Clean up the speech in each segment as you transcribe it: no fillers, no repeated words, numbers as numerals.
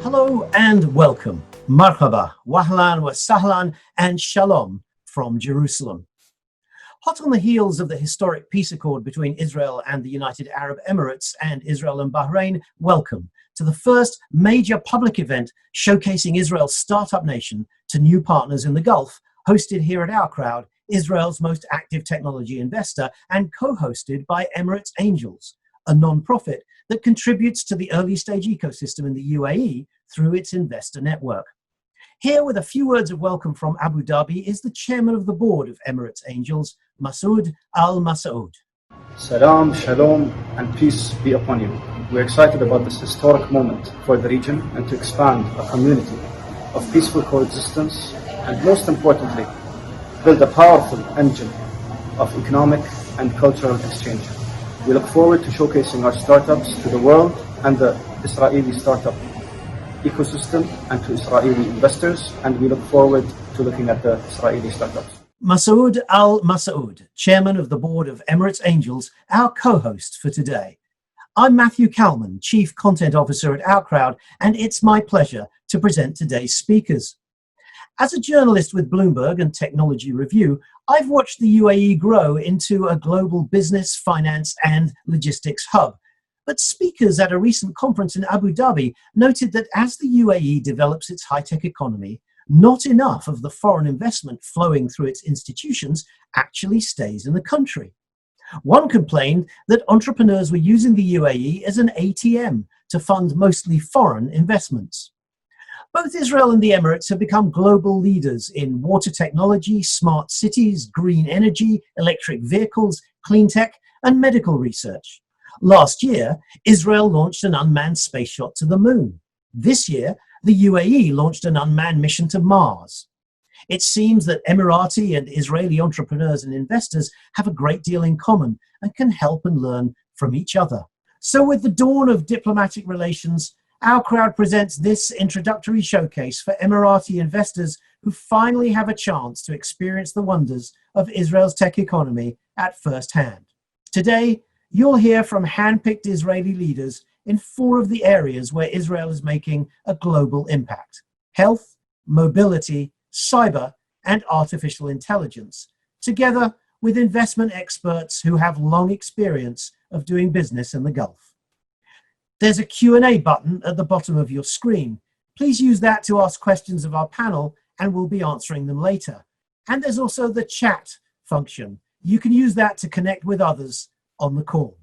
Hello and welcome. Marhaba, wahlan wa sahlan, and shalom from Jerusalem. Hot on the heels of the historic peace accord between Israel and the United Arab Emirates and Israel and Bahrain, welcome to the first major public event showcasing Israel's startup nation to new partners in the Gulf, hosted here at OurCrowd, Israel's most active technology investor, and co-hosted by Emirates Angels, a non-profit that contributes to the early stage ecosystem in the UAE through its investor network. Here with a few words of welcome from Abu Dhabi is the chairman of the board of Emirates Angels, MASAOOD Al-MASAOOD. Salam, shalom, and peace be upon you. We're excited about this historic moment for the region and to expand a community of peaceful coexistence and, most importantly, build a powerful engine of economic and cultural exchange. We look forward to showcasing our startups to the world and the Israeli startup ecosystem and to Israeli investors, and we look forward to looking at the Israeli startups. MASAOOD Al-MASAOOD, chairman of the board of Emirates Angels, our co-host for today. I'm Matthew KALMAN, chief content officer at OurCrowd, and it's my pleasure to present today's speakers. As a journalist with Bloomberg and Technology Review, I've watched the UAE grow into a global business, finance, and logistics hub. But speakers at a recent conference in Abu Dhabi noted that as the UAE develops its high-tech economy, not enough of the foreign investment flowing through its institutions actually stays in the country. One complained that entrepreneurs were using the UAE as an ATM to fund mostly foreign investments. Both Israel and the Emirates have become global leaders in water technology, smart cities, green energy, electric vehicles, clean tech, and medical research. Last year, Israel launched an unmanned space shot to the moon. This year, the UAE launched an unmanned mission to Mars. It seems that Emirati and Israeli entrepreneurs and investors have a great deal in common and can help and learn from each other. So with the dawn of diplomatic relations, OurCrowd presents this introductory showcase for Emirati investors who finally have a chance to experience the wonders of Israel's tech economy at first hand. Today, you'll hear from hand-picked Israeli leaders in 4 of the areas where Israel is making a global impact: health, mobility, cyber, and artificial intelligence, together with investment experts who have long experience of doing business in the Gulf. There's a Q&A button at the bottom of your screen. Please use that to ask questions of our panel, and we'll be answering them later. And there's also the chat function. You can use that to connect with others on the call.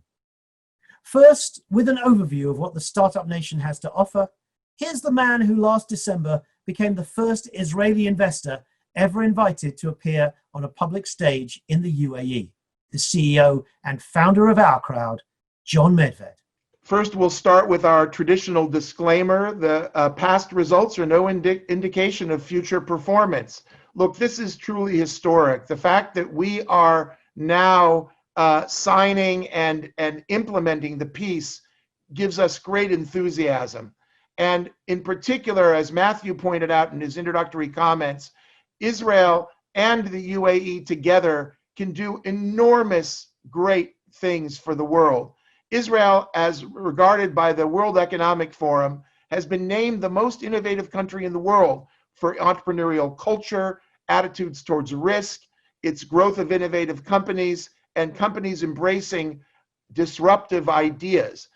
First, with an overview of what the Startup Nation has to offer, here's the man who last December became the first Israeli investor ever invited to appear on a public stage in the UAE, the CEO and founder of OurCrowd, JON MEDVED. First, we'll start with our traditional disclaimer. The past results are no indication of future performance. Look, this is truly historic. The fact that we are now signing and implementing the peace gives us great enthusiasm. And in particular, as Matthew pointed out in his introductory comments, Israel and the UAE together can do enormous, great things for the world. Israel, as regarded by the World Economic Forum, has been named the most innovative country in the world for entrepreneurial culture, attitudes towards risk, its growth of innovative companies, and companies embracing disruptive ideas.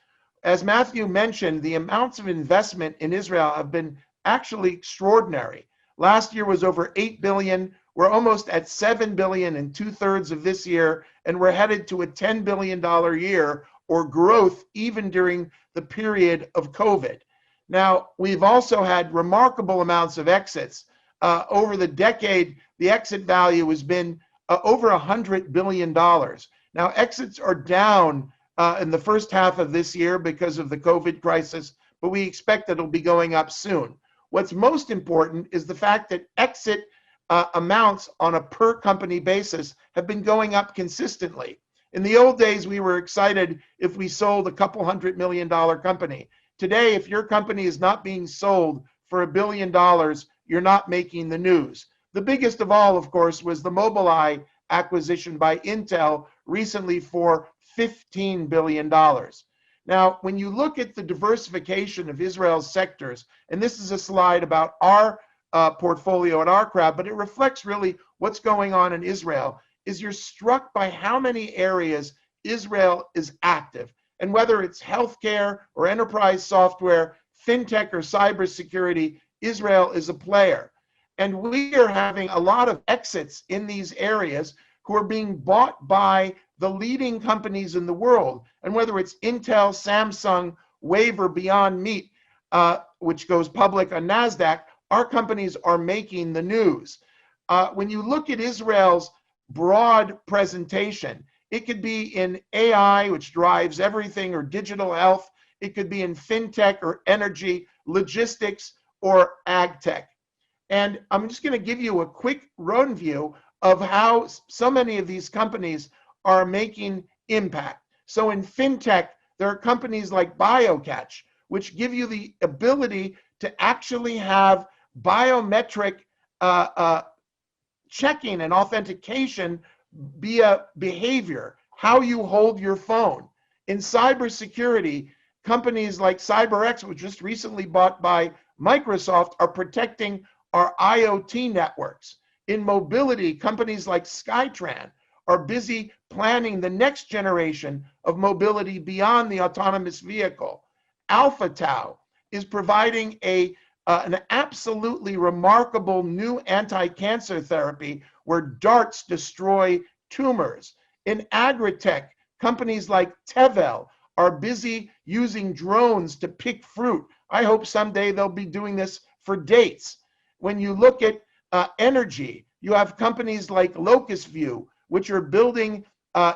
As Matthew mentioned, the amounts of investment in Israel have been actually extraordinary. Last year was over 8 billion. We're almost at 7 billion in 2/3 of this year, and we're headed to a $10 billion year or growth even during the period of COVID. Now, we've also had remarkable amounts of exits. Over the decade, the exit value has been over $100 billion. Now, exits are down in the first half of this year because of the COVID crisis, but we expect that it'll be going up soon. What's most important is the fact that exit amounts on a per company basis have been going up consistently. In the old days, we were excited if we sold a couple $100 million company. Today, if your company is not being sold for $1 billion, you're not making the news. The biggest of all, of course, was the Mobileye acquisition by Intel recently for $15 billion. Now, when you look at the diversification of Israel's sectors, and this is a slide about our portfolio at OurCrowd, but it reflects really what's going on in Israel, is you're struck by how many areas Israel is active. And whether it's healthcare or enterprise software, fintech or cybersecurity, Israel is a player. And we are having a lot of exits in these areas who are being bought by the leading companies in the world. And whether it's Intel, Samsung, Wave, or Beyond Meat, which goes public on NASDAQ, our companies are making the news. When you look at Israel's broad presentation, it could be in AI, which drives everything, or digital health. It could be in fintech or energy, logistics, or ag tech. And I'm just going to give you a quick run view of how so many of these companies are making impact. So in fintech, there are companies like BioCatch, which give you the ability to actually have biometric checking and authentication via behavior, how you hold your phone. In cybersecurity, companies like CyberX, which was just recently bought by Microsoft, are protecting our IoT networks. In mobility, companies like Skytran are busy planning the next generation of mobility beyond the autonomous vehicle. Alpha Tau is providing an absolutely remarkable new anti-cancer therapy where darts destroy tumors. In agritech, companies like Tevel are busy using drones to pick fruit. I hope someday they'll be doing this for dates. When you look at energy, you have companies like LocusView, which are building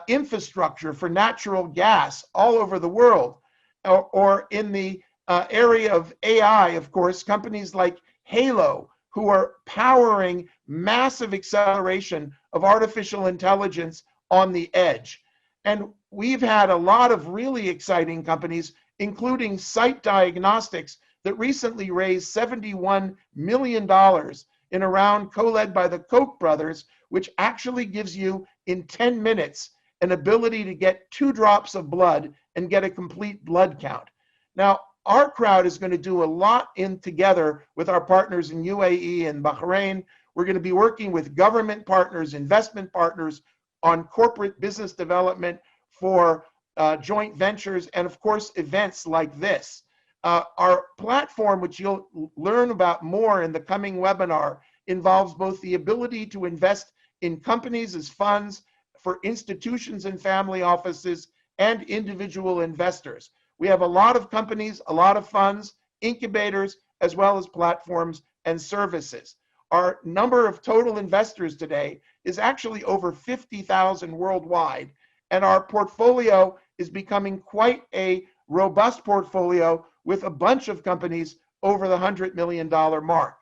infrastructure for natural gas all over the world. Or in the area of AI, of course, companies like Halo, who are powering massive acceleration of artificial intelligence on the edge. And we've had a lot of really exciting companies, including Site Diagnostics, that recently raised $71 million in a round co-led by the Koch brothers, which actually gives you, in 10 minutes, an ability to get 2 drops of blood and get a complete blood count. Now, OurCrowd is going to do a lot together with our partners in UAE and Bahrain. We're going to be working with government partners, investment partners on corporate business development for joint ventures, and of course, events like this. Our platform, which you'll learn about more in the coming webinar, involves both the ability to invest in companies as funds for institutions and family offices and individual investors. We have a lot of companies, a lot of funds, incubators, as well as platforms and services. Our number of total investors today is actually over 50,000 worldwide, and our portfolio is becoming quite a robust portfolio with a bunch of companies over the $100 million mark.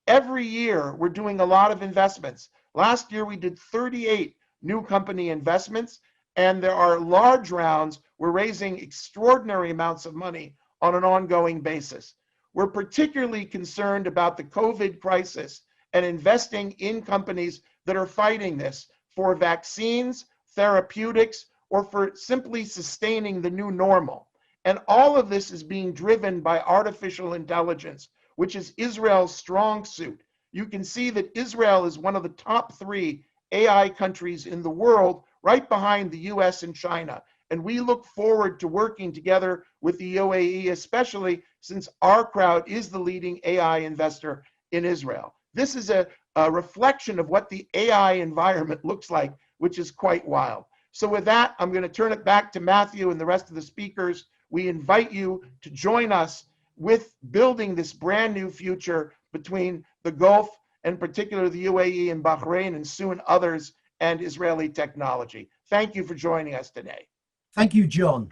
Every year, we're doing a lot of investments. Last year, we did 38 new company investments, and there are large rounds. We're raising extraordinary amounts of money on an ongoing basis. We're particularly concerned about the COVID crisis and investing in companies that are fighting this for vaccines, therapeutics, or for simply sustaining the new normal. And all of this is being driven by artificial intelligence, which is Israel's strong suit. You can see that Israel is one of the top 3 AI countries in the world, right behind the US and China. And we look forward to working together with the UAE, especially since OurCrowd is the leading AI investor in Israel. This is a reflection of what the AI environment looks like, which is quite wild. So with that, I'm going to turn it back to Matthew and the rest of the speakers. We invite you to join us with building this brand new future between the Gulf, and particularly the UAE and Bahrain, and soon others, and Israeli technology. Thank you for joining us today. Thank you, John.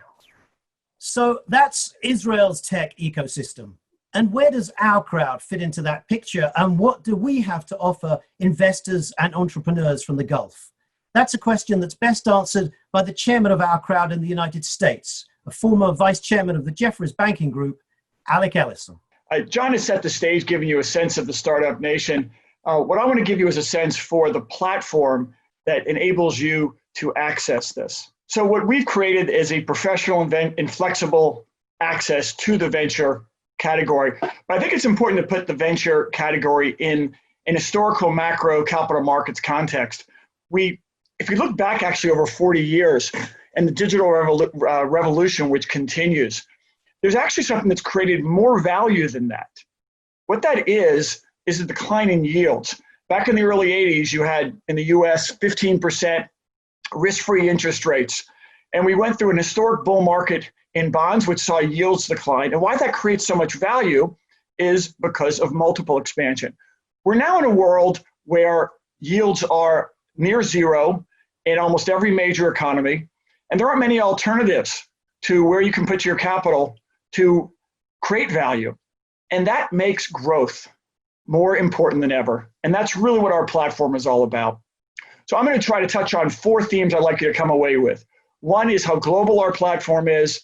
So that's Israel's tech ecosystem. And where does OurCrowd fit into that picture? And what do we have to offer investors and entrepreneurs from the Gulf? That's a question that's best answered by the chairman of OurCrowd in the United States, a former vice chairman of the Jefferies banking group, ALEC ELLISON. John has set the stage, giving you a sense of the startup nation. What I want to give you is a sense for the platform that enables you to access this. So what we've created is a professional and flexible access to the venture category. But I think it's important to put the venture category in an historical macro capital markets context. If we look back actually over 40 years and the digital revolution, which continues, there's actually something that's created more value than that. What that is the decline in yields. Back in the early 80s, you had in the US 15% risk-free interest rates. And we went through an historic bull market in bonds, which saw yields decline. And why that creates so much value is because of multiple expansion. We're now in a world where yields are near zero in almost every major economy, and there aren't many alternatives to where you can put your capital to create value. And that makes growth more important than ever. And that's really what our platform is all about. So I'm going to try to touch on 4 themes I'd like you to come away with. One is how global our platform is,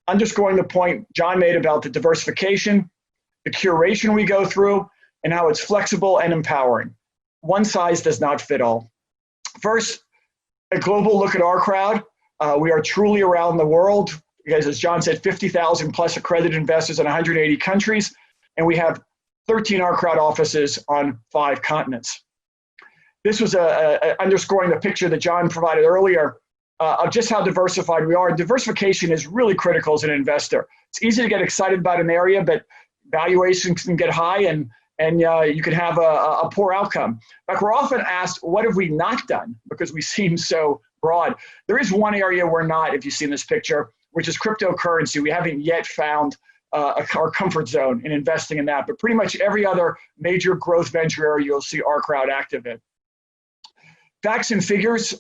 underscoring the point John made about the diversification, the curation we go through, and how it's flexible and empowering. One size does not fit all. First, a global look at OurCrowd. We are truly around the world. Because as John said, 50,000 plus accredited investors in 180 countries, and we have 13 OurCrowd offices on 5 continents. This was underscoring the picture that John provided earlier of just how diversified we are. Diversification is really critical as an investor. It's easy to get excited about an area, but valuations can get high and you can have a poor outcome. In fact, we're often asked, what have we not done? Because we seem so broad. There is one area we're not, if you see in this picture, which is cryptocurrency. We haven't yet found our comfort zone in investing in that, but pretty much every other major growth venture area you'll see OurCrowd active in. Facts and figures.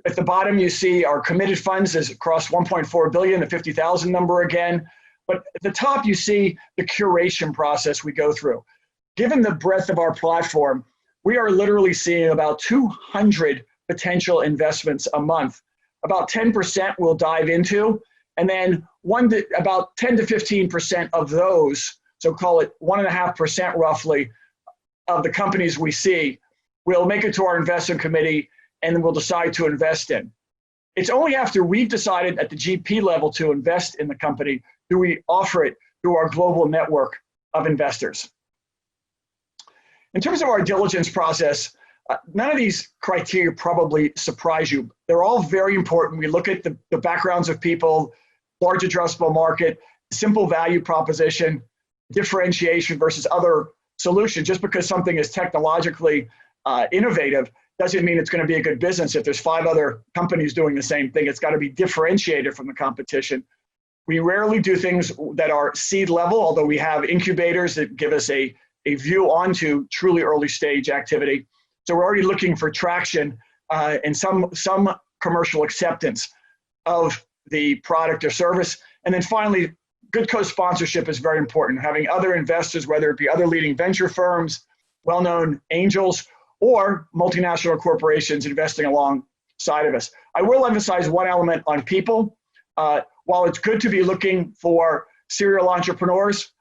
At the bottom, you see our committed funds is across 1.4 billion, the 50,000 number again. But at the top, you see the curation process we go through. Given the breadth of our platform, we are literally seeing about 200 potential investments a month. About 10% we'll dive into, and then about 10 to 15% of those, so call it 1.5% roughly, of the companies we see, will make it to our investment committee and then we'll decide to invest in. It's only after we've decided at the GP level to invest in the company do we offer it through our global network of investors. In terms of our diligence process, none of these criteria probably surprise you. They're all very important. We look at the backgrounds of people, large addressable market, simple value proposition, differentiation versus other solutions. Just because something is technologically innovative doesn't mean it's going to be a good business. If there's 5 other companies doing the same thing, it's got to be differentiated from the competition. We rarely do things that are seed level, although we have incubators that give us a view onto truly early stage activity. So we're already looking for traction and some commercial acceptance of the product or service. And then finally, good co-sponsorship is very important. Having other investors, whether it be other leading venture firms, well-known angels, or multinational corporations investing alongside of us. I will emphasize one element on people. While it's good to be looking for serial entrepreneurs,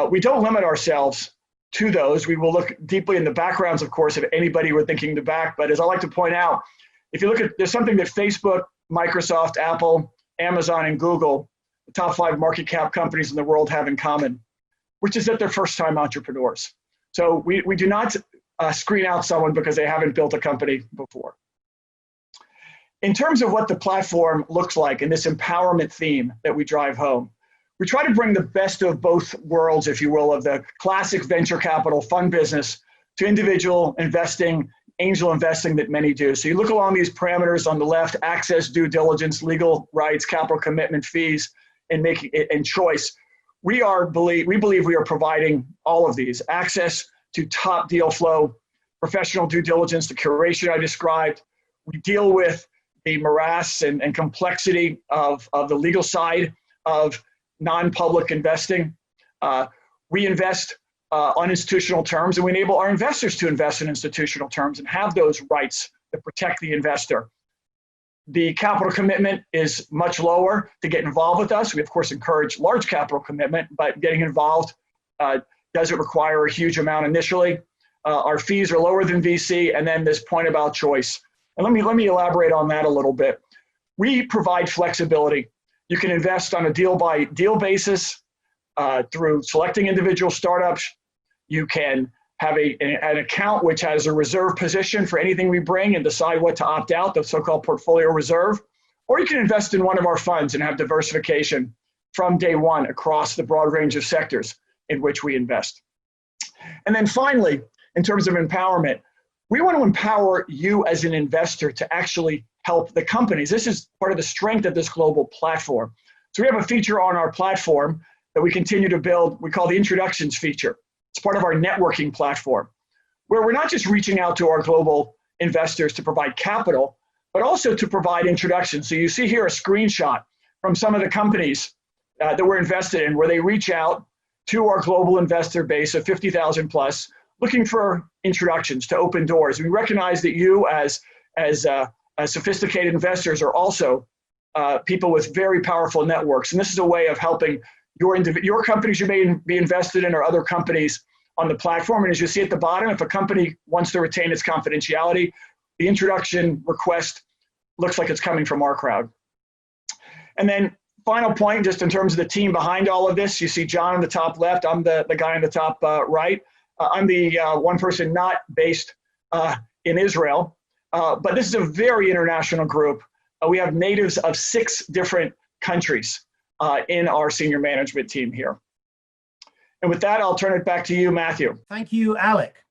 we don't limit ourselves to those. We will look deeply in the backgrounds, of course, of anybody we're thinking to back. But as I like to point out, if you look at, there's something that Facebook, Microsoft, Apple, Amazon, and Google, the top 5 market cap companies in the world, have in common, which is that they're first-time entrepreneurs. So we do not screen out someone because they haven't built a company before. In terms of what the platform looks like and this empowerment theme that we drive home, we try to bring the best of both worlds, if you will, of the classic venture capital fund business to individual investing, angel investing that many do. So you look along these parameters on the left: access, due diligence, legal rights, capital commitment, fees, and choice. We believe we are providing all of these: access to top deal flow, professional due diligence, the curation I described. We deal with the morass and complexity of the legal side of non-public investing. We invest on institutional terms, and we enable our investors to invest in institutional terms and have those rights that protect the investor. The capital commitment is much lower to get involved with us. We, of course, encourage large capital commitment, but getting involved doesn't require a huge amount initially. Our fees are lower than VC, and then this point about choice. And let me elaborate on that a little bit. We provide flexibility. You can invest on a deal-by-deal basis through selecting individual startups. You can have an account which has a reserve position for anything we bring and decide what to opt out, the so-called portfolio reserve. Or you can invest in one of our funds and have diversification from day one across the broad range of sectors in which we invest. And then finally, in terms of empowerment, we want to empower you as an investor to actually help the companies. This is part of the strength of this global platform. So we have a feature on our platform that we continue to build, we call the introductions feature. It's part of our networking platform, where we're not just reaching out to our global investors to provide capital, but also to provide introductions. So you see here a screenshot from some of the companies that we're invested in, where they reach out to our global investor base of 50,000 plus, looking for introductions to open doors. We recognize that you as sophisticated investors are also people with very powerful networks. And this is a way of helping your companies you may be invested in or other companies on the platform. And as you see at the bottom, if a company wants to retain its confidentiality, the introduction request looks like it's coming from OurCrowd. And then final point, just in terms of the team behind all of this, you see John on the top left. I'm the guy on the top right. I'm the one person not based in Israel, but this is a very international group. We have natives of 6 different countries in our senior management team here. And with that, I'll turn it back to you, Matthew. Thank you, Alec.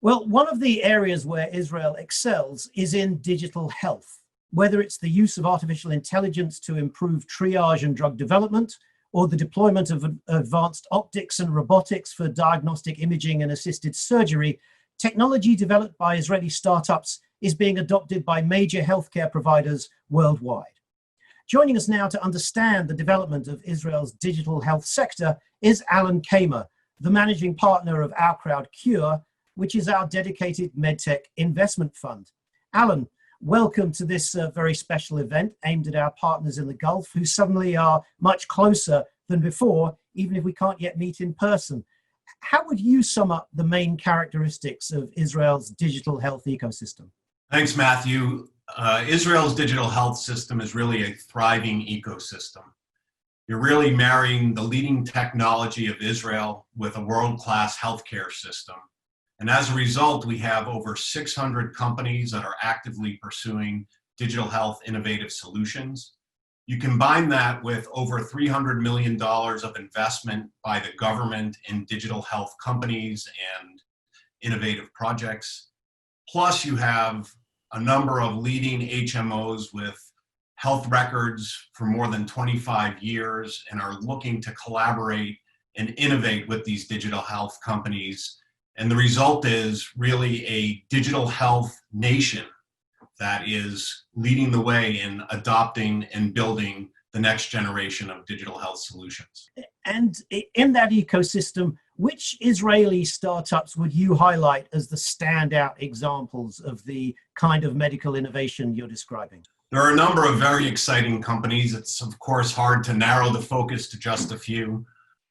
Well, one of the areas where Israel excels is in digital health, whether it's the use of artificial intelligence to improve triage and drug development, or the deployment of advanced optics and robotics for diagnostic imaging and assisted surgery. Technology developed by Israeli startups is being adopted by major healthcare providers worldwide. Joining us now to understand the development of Israel's digital health sector is Alan KAMER, the managing partner of OurCrowd Qure, which is our dedicated medtech investment fund. Alan, welcome to this very special event aimed at our partners in the Gulf, who suddenly are much closer than before, even if we can't yet meet in person. How would you sum up the main characteristics of Israel's digital health ecosystem? Thanks, Matthew. Israel's digital health system is really a thriving ecosystem. You're really marrying the leading technology of Israel with a world-class healthcare system. And as a result, we have over 600 companies that are actively pursuing digital health innovative solutions. You combine that with over $300 million of investment by the government in digital health companies and innovative projects. Plus you have a number of leading HMOs with health records for more than 25 years and are looking to collaborate and innovate with these digital health companies. And the result is really a digital health nation that is leading the way in adopting and building the next generation of digital health solutions. And in that ecosystem, which Israeli startups would you highlight as the standout examples of the kind of medical innovation you're describing? There are a number of very exciting companies. It's of course hard to narrow the focus to just a few.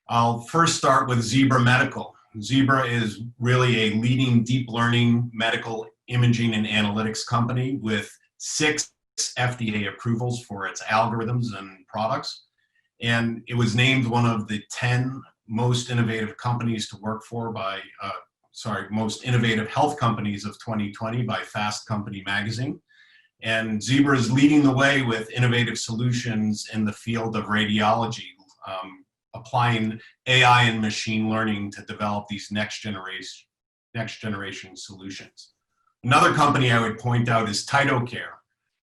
I'll first start with Zebra Medical. Zebra is really a leading deep learning medical imaging and analytics company with 6 FDA approvals for its algorithms and products. And it was named one of the 10 most innovative companies to work for by, most innovative health companies of 2020 by Fast Company magazine. And Zebra is leading the way with innovative solutions in the field of radiology, applying AI and machine learning to develop these next generation solutions. Another company I would point out is TytoCare.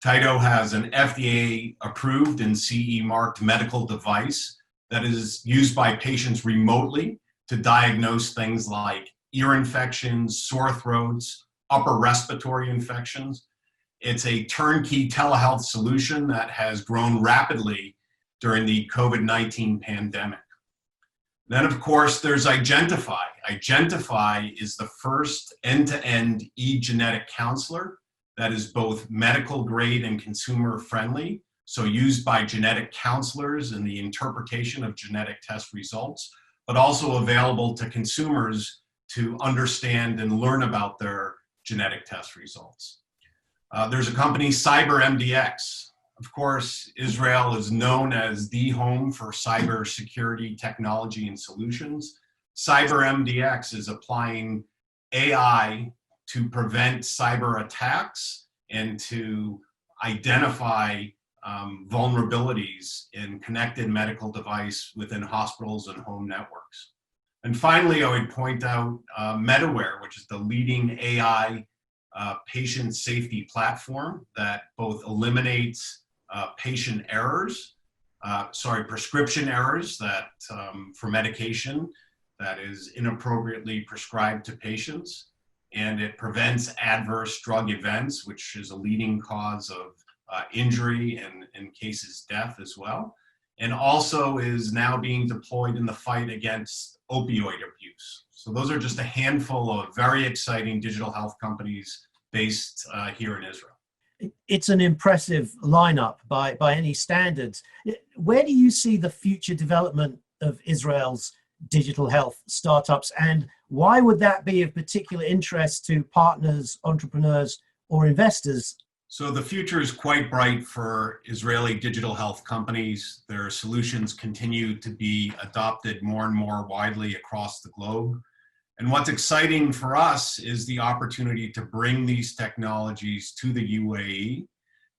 Tyto has an FDA approved and CE marked medical device that is used by patients remotely to diagnose things like ear infections, sore throats, upper respiratory infections. It's a turnkey telehealth solution that has grown rapidly during the COVID-19 pandemic. Then of course there's Identify. Identify is the first end-to-end e-genetic counselor that is both medical grade and consumer friendly, so used by genetic counselors in the interpretation of genetic test results, but also available to consumers to understand and learn about their genetic test results. There's a company, CyberMDX. Of course, Israel is known as the home for cybersecurity technology and solutions. CyberMDX is applying AI to prevent cyber attacks and to identify vulnerabilities in connected medical device within hospitals and home networks. And finally, I would point out MedAware, which is the leading AI patient safety platform that both eliminates patient errors, prescription errors that for medication that is inappropriately prescribed to patients, and it prevents adverse drug events, which is a leading cause of injury and in cases death as well, and also is now being deployed in the fight against opioid abuse. So those are just a handful of very exciting digital health companies based here in Israel. It's an impressive lineup by any standards. Where do you see the future development of Israel's digital health startups, and why would that be of particular interest to partners, entrepreneurs, or investors? So the future is quite bright for Israeli digital health companies. Their solutions continue to be adopted more and more widely across the globe. And what's exciting for us is the opportunity to bring these technologies to the UAE,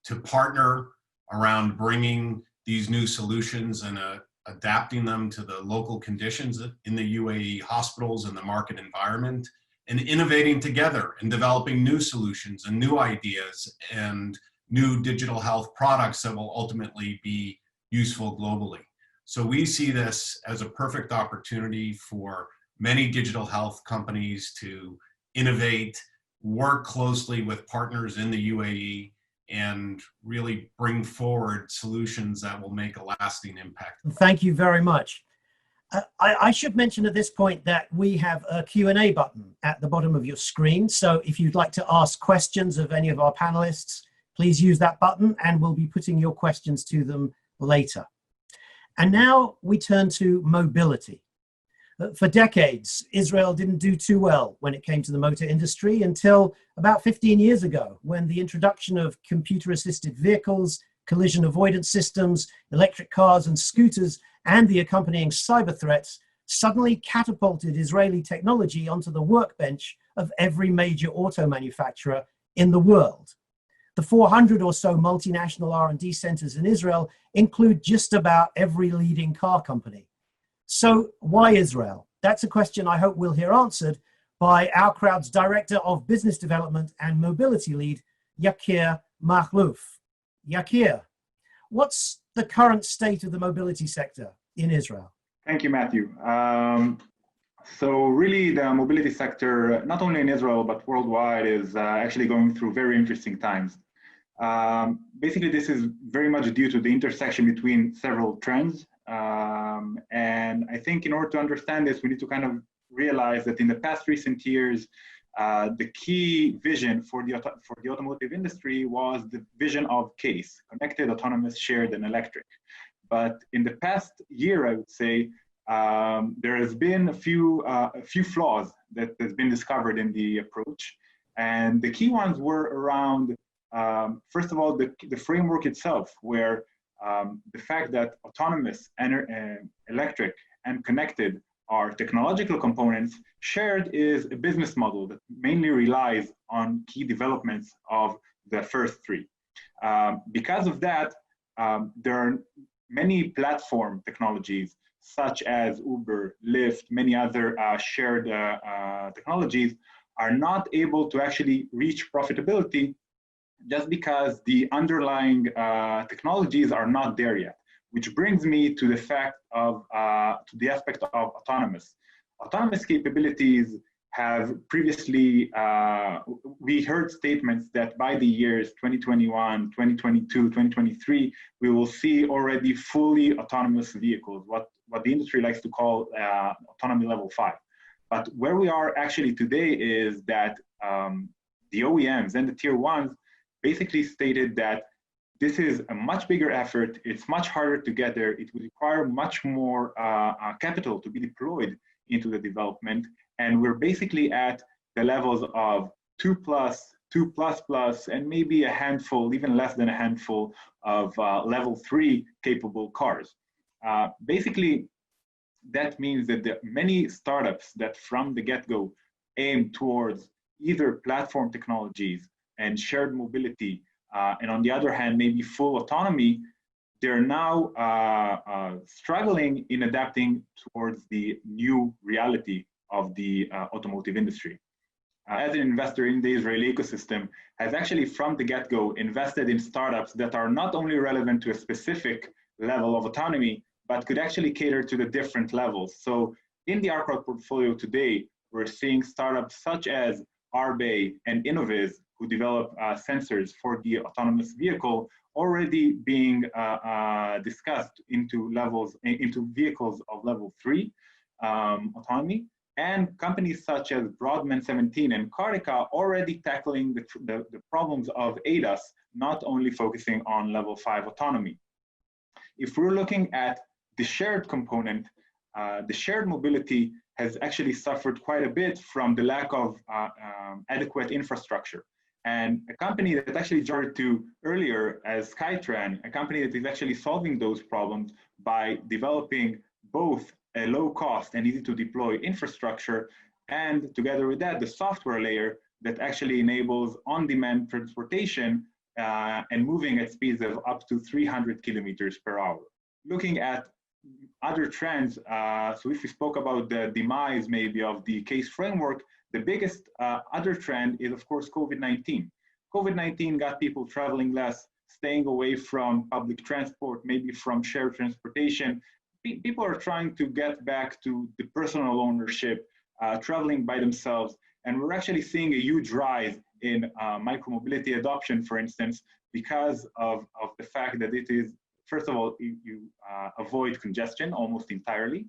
to partner around bringing these new solutions and adapting them to the local conditions in the UAE hospitals and the market environment, and innovating together and developing new solutions and new ideas and new digital health products that will ultimately be useful globally. So we see this as a perfect opportunity for many digital health companies to innovate, work closely with partners in the UAE, and really bring forward solutions that will make a lasting impact. Thank you very much. I should mention at this point that we have a Q&A button at the bottom of your screen. So if you'd like to ask questions of any of our panelists, please use that button and we'll be putting your questions to them later. And now we turn to mobility. For decades, Israel didn't do too well when it came to the motor industry until about 15 years ago, when the introduction of computer-assisted vehicles, collision avoidance systems, electric cars and scooters, and the accompanying cyber threats suddenly catapulted Israeli technology onto the workbench of every major auto manufacturer in the world. The 400 or so multinational R&D centers in Israel include just about every leading car company. So why Israel? That's a question I hope we'll hear answered by OurCrowd's Director of Business Development and Mobility Lead, YAKIR MACHLUF. YAKIR, what's the current state of the mobility sector in Israel? Thank you, Matthew. So really the mobility sector, not only in Israel, but worldwide, is actually going through very interesting times. Basically, this is very much due to the intersection between several trends. And I think in order to understand this, we need to kind of realize that in the past recent years, the key vision for the automotive industry was the vision of CASE, connected, autonomous, shared, and electric. But in the past year, I would say, there has been a few flaws that has been discovered in the approach. And the key ones were around, first of all, the framework itself, where the fact that autonomous, electric, and connected are technological components, shared is a business model that mainly relies on key developments of the first three. Because of that, there are many platform technologies such as Uber, Lyft, many other shared technologies are not able to actually reach profitability just because the underlying technologies are not there yet. Which brings me to the fact of, to the aspect of autonomous. Autonomous capabilities have previously, we heard statements that by the years 2021, 2022, 2023, we will see already fully autonomous vehicles, what the industry likes to call autonomy level 5. But where we are actually today is that the OEMs and the tier ones basically stated that this is a much bigger effort. It's much harder to get there. It would require much more capital to be deployed into the development. And we're basically at the levels of 2+ 2++, and maybe a handful, even less than a handful of level 3 capable cars. Basically, that means that there are many startups that from the get-go aim towards either platform technologies and shared mobility, and on the other hand, maybe full autonomy. They're now struggling in adapting towards the new reality of the automotive industry. As an investor in the Israeli ecosystem, has actually from the get-go invested in startups that are not only relevant to a specific level of autonomy, but could actually cater to the different levels. So in the OurCrowd portfolio today, we're seeing startups such as Arbe and Innoviz, who develop sensors for the autonomous vehicle, already being discussed into vehicles of level 3 autonomy, and companies such as Broadman 17 and Carica already tackling the problems of ADAS, not only focusing on level 5 autonomy. If we're looking at the shared component, the shared mobility has actually suffered quite a bit from the lack of adequate infrastructure. And a company that actually referred to earlier as Skytran, a company that is actually solving those problems by developing both a low cost and easy to deploy infrastructure, and together with that, the software layer that actually enables on-demand transportation and moving at speeds of up to 300 kilometers per hour. Looking at other trends, so if we spoke about the demise maybe of the case framework, the biggest other trend is of course COVID-19. COVID-19 got people traveling less, staying away from public transport, maybe from shared transportation. People are trying to get back to the personal ownership, traveling by themselves, and we're actually seeing a huge rise in micromobility adoption, for instance, because of the fact that it is, first of all, you avoid congestion almost entirely.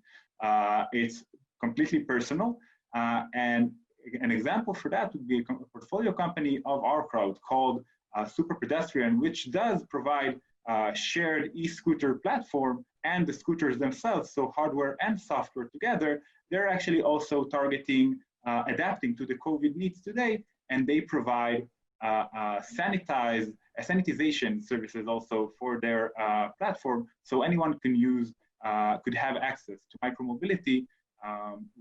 It's completely personal. And an example for that would be a portfolio company of OurCrowd called Super Pedestrian, which does provide shared e-scooter platform and the scooters themselves, so hardware and software together. They're actually also targeting adapting to the COVID needs today, and they provide sanitization services also for their platform, so anyone can use, could have access to micromobility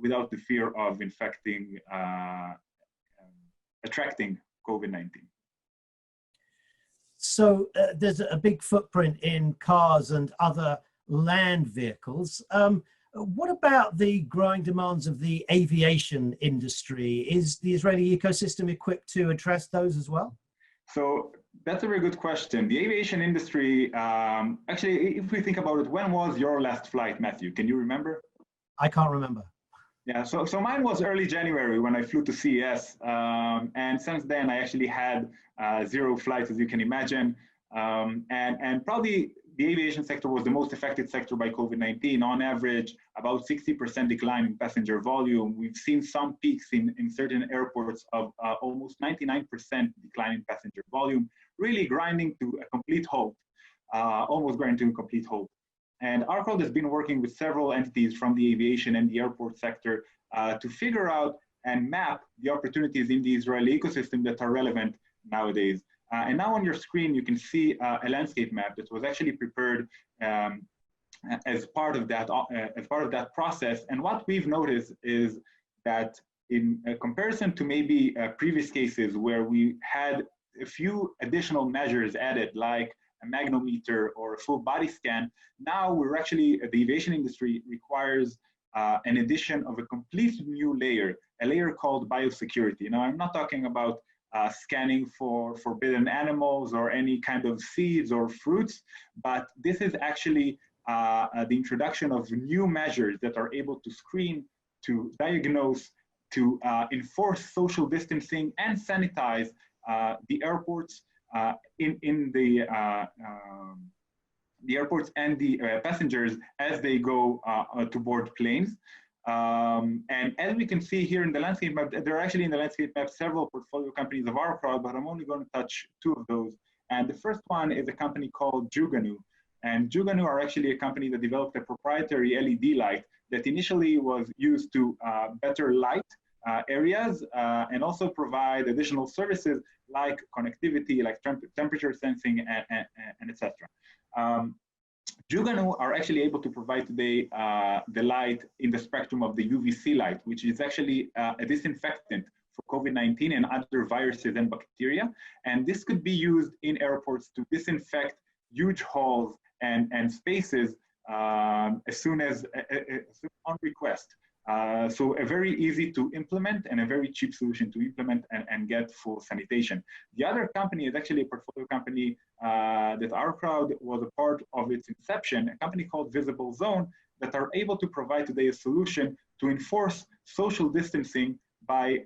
without the fear of attracting COVID-19. So there's a big footprint in cars and other land vehicles. What about the growing demands of the aviation industry? Is the Israeli ecosystem equipped to address those as well? So that's a very good question. The aviation industry, actually, if we think about it, when was your last flight, Matthew? Can you remember? I can't remember. Yeah, so mine was early January when I flew to CES. And since then, I actually had 0 flights, as you can imagine. And probably the aviation sector was the most affected sector by COVID-19. On average, about 60% decline in passenger volume. We've seen some peaks in certain airports of almost 99% decline in passenger volume, really grinding to a complete halt, almost grinding to a complete halt. And OurCrowd has been working with several entities from the aviation and the airport sector to figure out and map the opportunities in the Israeli ecosystem that are relevant nowadays. And now on your screen, you can see a landscape map that was actually prepared as part of that process. And what we've noticed is that in comparison to maybe previous cases where we had a few additional measures added, like a magnometer or a full body scan, now we're actually, the aviation industry requires an addition of a complete new layer, a layer called biosecurity. Now, I'm not talking about scanning for forbidden animals or any kind of seeds or fruits, but this is actually the introduction of new measures that are able to screen, to diagnose, to enforce social distancing and sanitize the airports in the airports and the passengers as they go to board planes. And as we can see here in the landscape map, there are actually in the landscape map several portfolio companies of OurCrowd, but I'm only going to touch 2 of those. And the first one is a company called Juganu. And Juganu are actually a company that developed a proprietary LED light that initially was used to better light areas and also provide additional services like connectivity, like temperature sensing, and etc. Juganu are actually able to provide today the light in the spectrum of the UVC light, which is actually a disinfectant for COVID-19 and other viruses and bacteria. And this could be used in airports to disinfect huge halls and spaces as soon as on request. So a very easy to implement and a very cheap solution to implement and get full sanitation. The other company is actually a portfolio company that OurCrowd was a part of its inception, a company called Visible Zone, that are able to provide today a solution to enforce social distancing by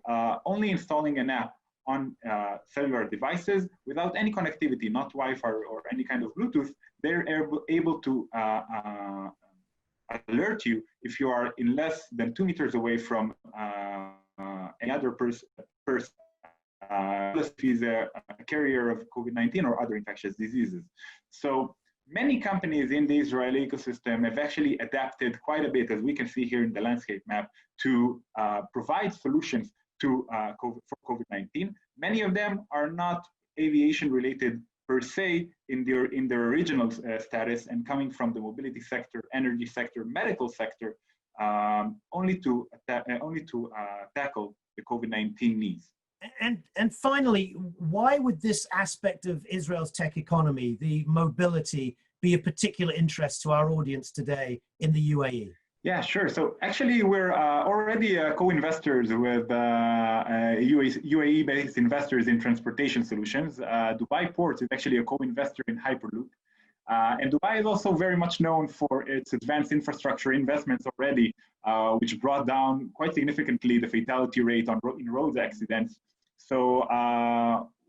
only installing an app on cellular devices without any connectivity, not Wi-Fi or any kind of Bluetooth. They're able to alert you if you are in less than 2 meters away from any other person, if he's a carrier of COVID-19 or other infectious diseases. So many companies in the Israeli ecosystem have actually adapted quite a bit, as we can see here in the landscape map, to provide solutions to for COVID-19. Many of them are not aviation related per se in their original status and coming from the mobility sector, energy sector, medical sector, only to tackle the COVID-19 needs. And finally, why would this aspect of Israel's tech economy, the mobility, be of particular interest to our audience today in the UAE? Yeah, sure. So actually, we're already co-investors with UAE-based investors in transportation solutions. Dubai Ports is actually a co-investor in Hyperloop. And Dubai is also very much known for its advanced infrastructure investments already, which brought down quite significantly the fatality rate in road accidents. So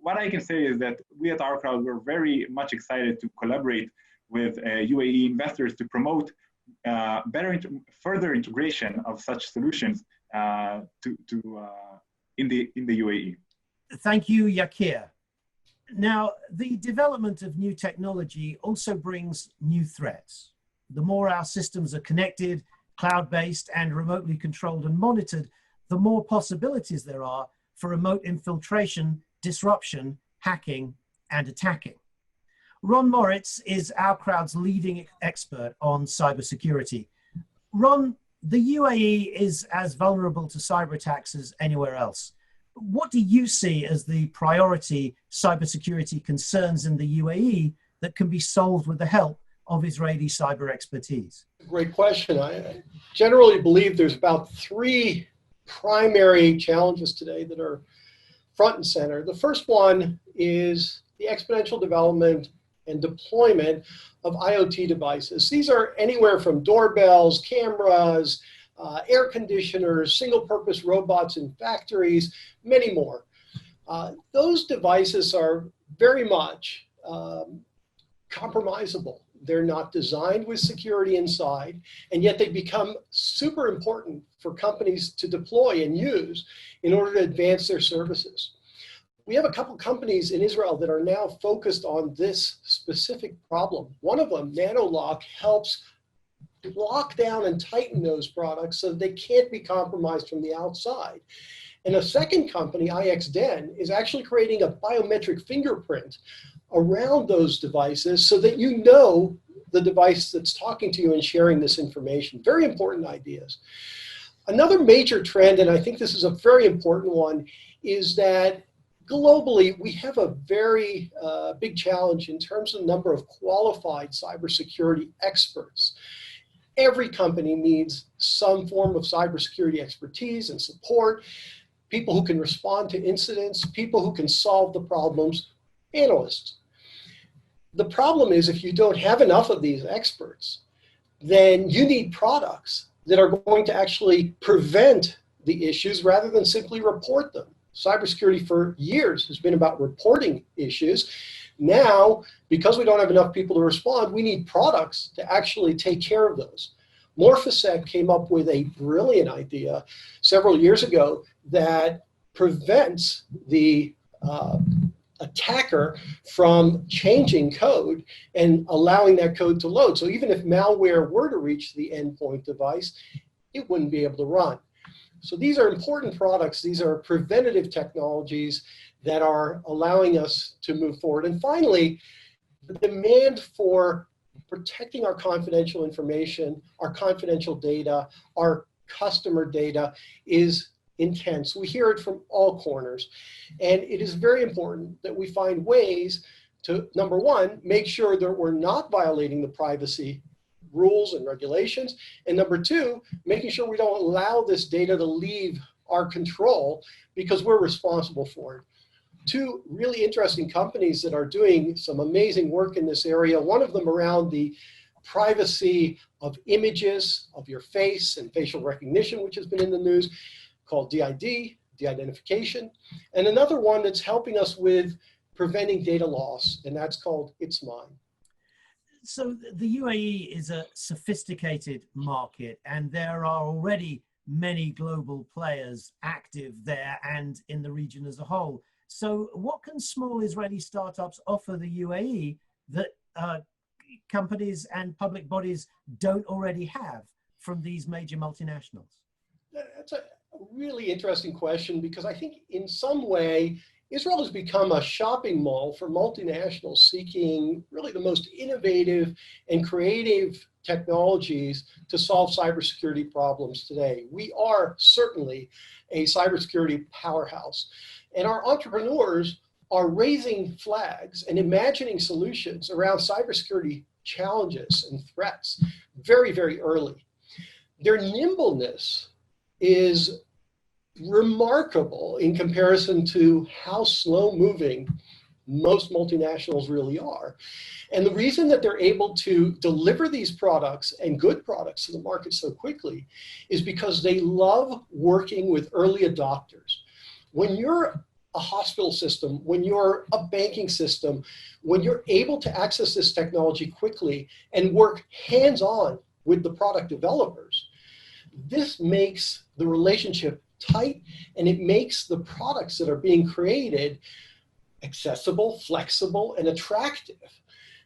what I can say is that we at OurCrowd, we're very much excited to collaborate with UAE investors to promote further integration of such solutions in the UAE. Thank you, Yakir. Now, the development of new technology also brings new threats. The more our systems are connected, cloud-based, and remotely controlled and monitored, the more possibilities there are for remote infiltration, disruption, hacking, and attacking. Ron Moritz is OurCrowd's leading expert on cybersecurity. Ron, the UAE is as vulnerable to cyber attacks as anywhere else. What do you see as the priority cybersecurity concerns in the UAE that can be solved with the help of Israeli cyber expertise? Great question. I generally believe there's about 3 primary challenges today that are front and center. The first one is the exponential development and deployment of IoT devices. These are anywhere from doorbells, cameras, air conditioners, single-purpose robots in factories, many more. Those devices are very much compromisable. They're not designed with security inside, and yet they become super important for companies to deploy and use in order to advance their services. We have a couple companies in Israel that are now focused on this specific problem. One of them, NanoLock, helps lock down and tighten those products so that they can't be compromised from the outside. And a second company, IXDen, is actually creating a biometric fingerprint around those devices so that you know the device that's talking to you and sharing this information. Very important ideas. Another major trend, and I think this is a very important one, is that globally, we have a very big challenge in terms of the number of qualified cybersecurity experts. Every company needs some form of cybersecurity expertise and support, people who can respond to incidents, people who can solve the problems, analysts. The problem is if you don't have enough of these experts, then you need products that are going to actually prevent the issues rather than simply report them. Cybersecurity for years has been about reporting issues. Now, because we don't have enough people to respond, we need products to actually take care of those. Morphisec came up with a brilliant idea several years ago that prevents the attacker from changing code and allowing that code to load. So even if malware were to reach the endpoint device, it wouldn't be able to run. So these are important products. These are preventative technologies that are allowing us to move forward. And finally, the demand for protecting our confidential information, our confidential data, our customer data is intense. We hear it from all corners. And it is very important that we find ways to, number one, make sure that we're not violating the privacy rules and regulations. And number two, making sure we don't allow this data to leave our control because we're responsible for it. Two really interesting companies that are doing some amazing work in this area. One of them around the privacy of images of your face and facial recognition, which has been in the news, called DID, de-identification. And another one that's helping us with preventing data loss, and that's called It's Mine. So the UAE is a sophisticated market, and there are already many global players active there and in the region as a whole. So what can small Israeli startups offer the UAE that companies and public bodies don't already have from these major multinationals? That's a really interesting question, because I think in some way, Israel has become a shopping mall for multinationals seeking really the most innovative and creative technologies to solve cybersecurity problems today. We are certainly a cybersecurity powerhouse, and our entrepreneurs are raising flags and imagining solutions around cybersecurity challenges and threats very, very early. Their nimbleness is remarkable in comparison to how slow-moving most multinationals really are. And the reason that they're able to deliver these products and good products to the market so quickly is because they love working with early adopters. When you're a hospital system, when you're a banking system, when you're able to access this technology quickly and work hands-on with the product developers, this makes the relationship tight, and it makes the products that are being created accessible, flexible, and attractive.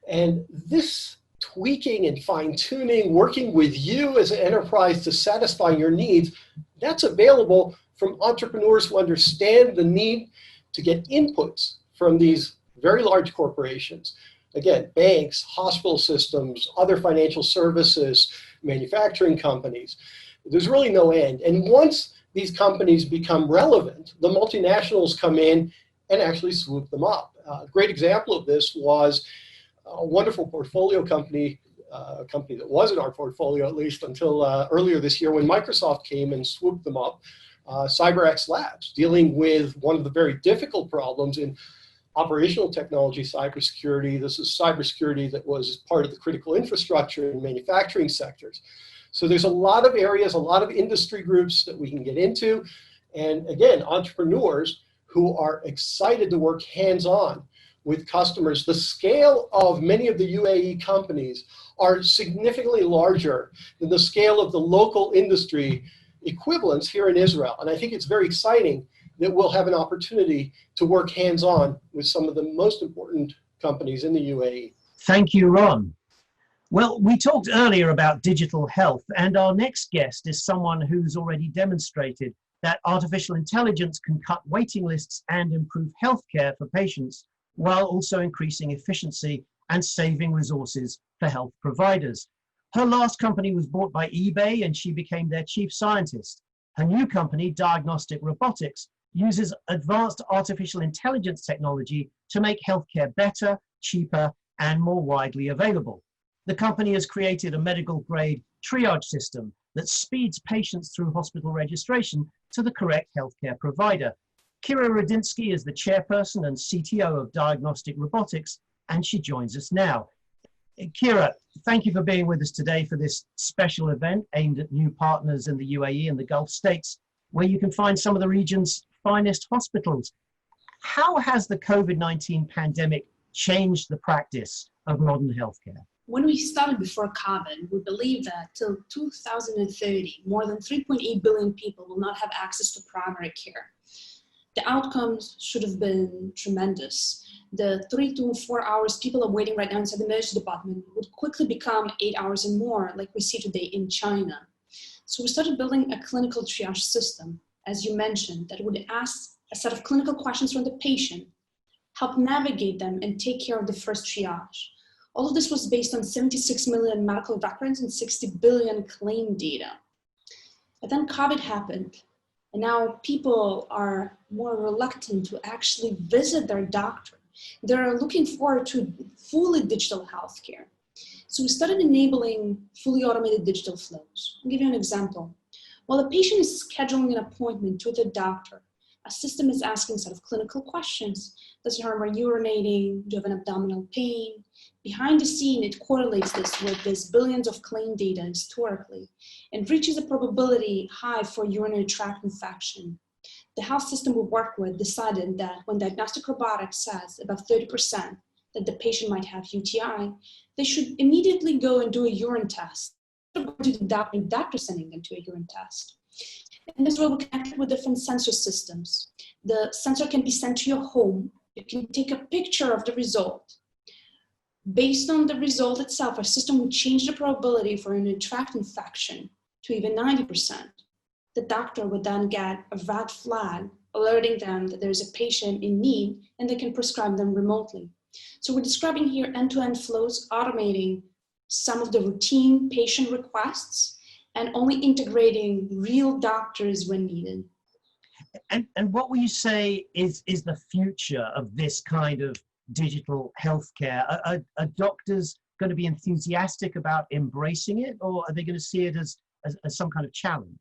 And this tweaking and fine-tuning, working with you as an enterprise to satisfy your needs, that's available from entrepreneurs who understand the need to get inputs from these very large corporations. Again, banks, hospital systems, other financial services, manufacturing companies. There's really no end. And once these companies become relevant, the multinationals come in and actually swoop them up. A great example of this was a wonderful portfolio company, a company that was in our portfolio at least until earlier this year, when Microsoft came and swooped them up, CyberX Labs, dealing with one of the very difficult problems in operational technology cybersecurity. This is cybersecurity that was part of the critical infrastructure in manufacturing sectors. So there's a lot of areas, a lot of industry groups that we can get into. And again, entrepreneurs who are excited to work hands-on with customers. The scale of many of the UAE companies are significantly larger than the scale of the local industry equivalents here in Israel. And I think it's very exciting that we'll have an opportunity to work hands-on with some of the most important companies in the UAE. Thank you, Ron. Well, we talked earlier about digital health, and our next guest is someone who's already demonstrated that artificial intelligence can cut waiting lists and improve healthcare for patients, while also increasing efficiency and saving resources for health providers. Her last company was bought by eBay, and she became their chief scientist. Her new company, Diagnostic Robotics, uses advanced artificial intelligence technology to make healthcare better, cheaper, and more widely available. The company has created a medical-grade triage system that speeds patients through hospital registration to the correct healthcare provider. Qure RADINSKY is the chairperson and CTO of Diagnostic Robotics, and she joins us now. Qure, thank you for being with us today for this special event aimed at new partners in the UAE and the Gulf states, where you can find some of the region's finest hospitals. How has the COVID-19 pandemic changed the practice of modern healthcare? When we started before KAMER, we believed that till 2030, more than 3.8 billion people will not have access to primary care. The outcomes should have been tremendous. The 3 to 4 hours people are waiting right now inside the emergency department would quickly become 8 hours and more, like we see today in China. So we started building a clinical triage system, as you mentioned, that would ask a set of clinical questions from the patient, help navigate them, and take care of the first triage. All of this was based on 76 million medical records and 60 billion claim data. But then COVID happened, and now people are more reluctant to actually visit their doctor. They're looking forward to fully digital healthcare. So we started enabling fully automated digital flows. I'll give you an example. While a patient is scheduling an appointment with a doctor, a system is asking a set of clinical questions. Does your arm urinating? Do you have an abdominal pain? Behind the scene, it correlates this with this billions of claim data historically and reaches a probability high for urinary tract infection. The health system we work with decided that when Diagnostic Robotics says about 30% that the patient might have UTI, they should immediately go and do a urine test. Instead of going to the doctor sending them to a urine test. And this way we connected with different sensor systems. The sensor can be sent to your home. You can take a picture of the result. Based on the result itself, our system would change the probability for an tract infection to even 90%. The doctor would then get a red flag alerting them that there's a patient in need and they can prescribe them remotely. So we're describing here end-to-end flows, automating some of the routine patient requests and only integrating real doctors when needed. And what will you say is the future of this kind of digital healthcare? Are doctors going to be enthusiastic about embracing it, or are they going to see it as some kind of challenge?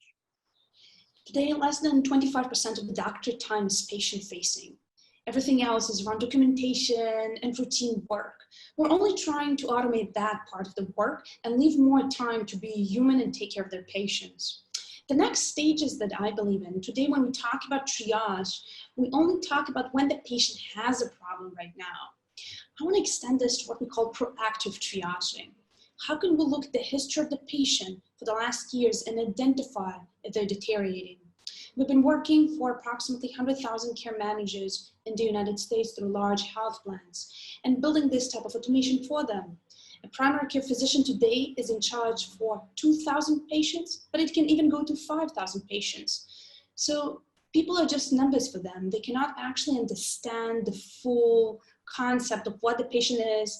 Today, less than 25% of the doctor time is patient-facing. Everything else is around documentation and routine work. We're only trying to automate that part of the work and leave more time to be human and take care of their patients. The next stages that I believe in, today when we talk about triage, we only talk about when the patient has a problem right now. I want to extend this to what we call proactive triaging. How can we look at the history of the patient for the last years and identify if they're deteriorating? We've been working for approximately 100,000 care managers in the United States through large health plans and building this type of automation for them. A primary care physician today is in charge for 2,000 patients, but it can even go to 5,000 patients. So people are just numbers for them. They cannot actually understand the full concept of what the patient is,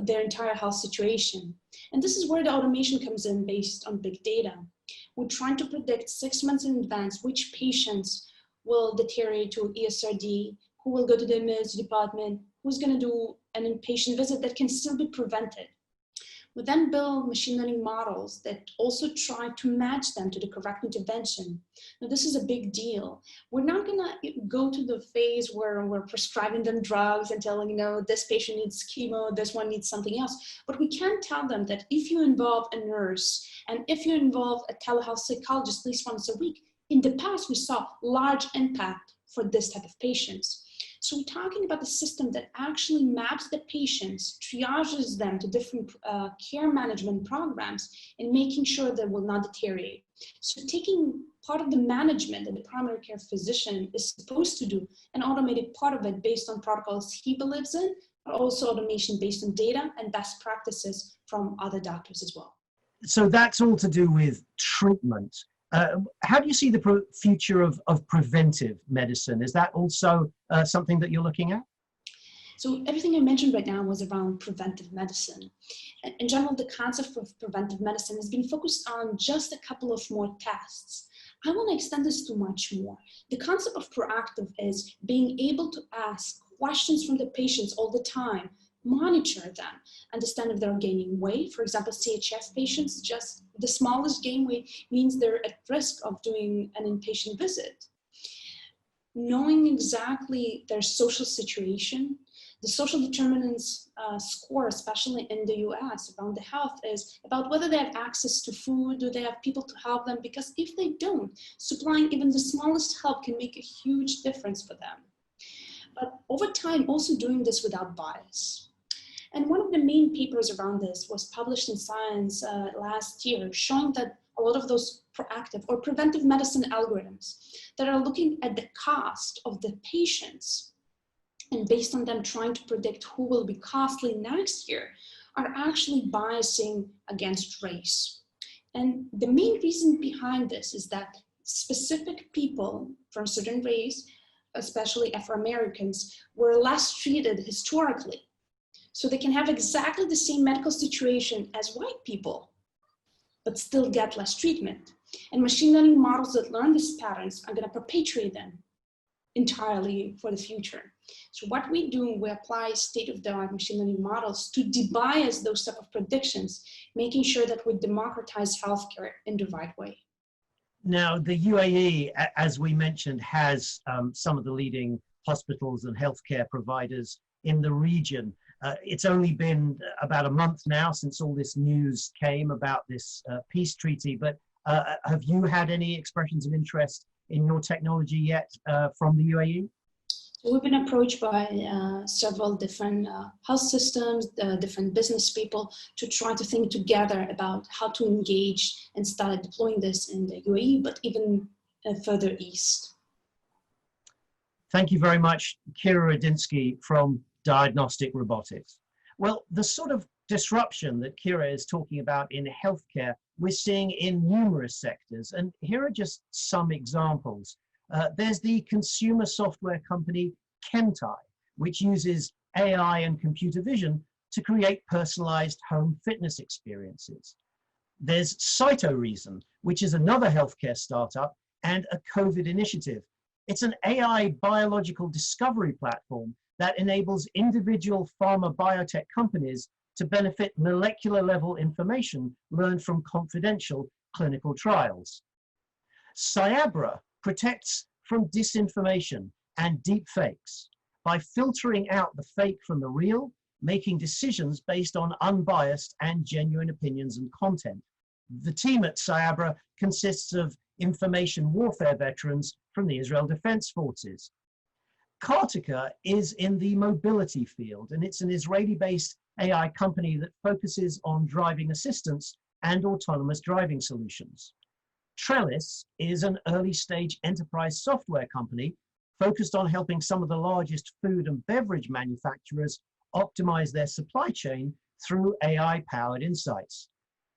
their entire health situation. And this is where the automation comes in based on big data. We're trying to predict 6 months in advance which patients will deteriorate to ESRD, who will go to the emergency department, who's going to do an inpatient visit that can still be prevented. We then build machine learning models that also try to match them to the correct intervention. Now, this is a big deal. We're not going to go to the phase where we're prescribing them drugs and telling, you know, this patient needs chemo, this one needs something else. But we can tell them that if you involve a nurse and if you involve a telehealth psychologist at least once a week, in the past we saw large impact for this type of patients. So we're talking about the system that actually maps the patients, triages them to different care management programs and making sure they will not deteriorate. So taking part of the management that the primary care physician is supposed to do and automated part of it based on protocols he believes in, but also automation based on data and best practices from other doctors as well. So that's all to do with treatment. How do you see the future of preventive medicine? Is that also something that you're looking at? So everything I mentioned right now was around preventive medicine. In general, the concept of preventive medicine has been focused on just a couple of more tests. I want to extend this to much more. The concept of proactive is being able to ask questions from the patients all the time, monitor them, understand if they're gaining weight. For example, CHF patients, just the smallest gain weight means they're at risk of doing an inpatient visit. Knowing exactly their social situation, the social determinants score, especially in the US around the health, is about whether they have access to food, do they have people to help them, because if they don't, supplying even the smallest help can make a huge difference for them. But over time, also doing this without bias. And one of the main papers around this was published in Science last year, showing that a lot of those proactive or preventive medicine algorithms that are looking at the cost of the patients and based on them trying to predict who will be costly next year are actually biasing against race. And the main reason behind this is that specific people from certain race, especially Afro-Americans, were less treated historically. So they can have exactly the same medical situation as white people, but still get less treatment. And machine learning models that learn these patterns are going to perpetuate them entirely for the future. So what we do, we apply state-of-the-art machine learning models to debias those type of predictions, making sure that we democratize healthcare in the right way. Now, the UAE, as we mentioned, has some of the leading hospitals and healthcare providers in the region. It's only been about a month now since all this news came about this peace treaty, but have you had any expressions of interest in your technology yet from the UAE? We've been approached by several different health systems, different business people to try to think together about how to engage and start deploying this in the UAE, but even further east. Thank you very much, Qure RADINSKY from Diagnostic Robotics. Well, the sort of disruption that Qure is talking about in healthcare, we're seeing in numerous sectors. And here are just some examples. There's the consumer software company Kentai, which uses AI and computer vision to create personalized home fitness experiences. There's CytoReason, which is another healthcare startup and a COVID initiative. It's an AI biological discovery platform that enables individual pharma biotech companies to benefit molecular level information learned from confidential clinical trials. Cyabra protects from disinformation and deep fakes by filtering out the fake from the real, making decisions based on unbiased and genuine opinions and content. The team at Cyabra consists of information warfare veterans from the Israel Defense Forces. Kartika is in the mobility field, and it's an Israeli-based AI company that focuses on driving assistance and autonomous driving solutions. Trellis is an early-stage enterprise software company focused on helping some of the largest food and beverage manufacturers optimize their supply chain through AI-powered insights.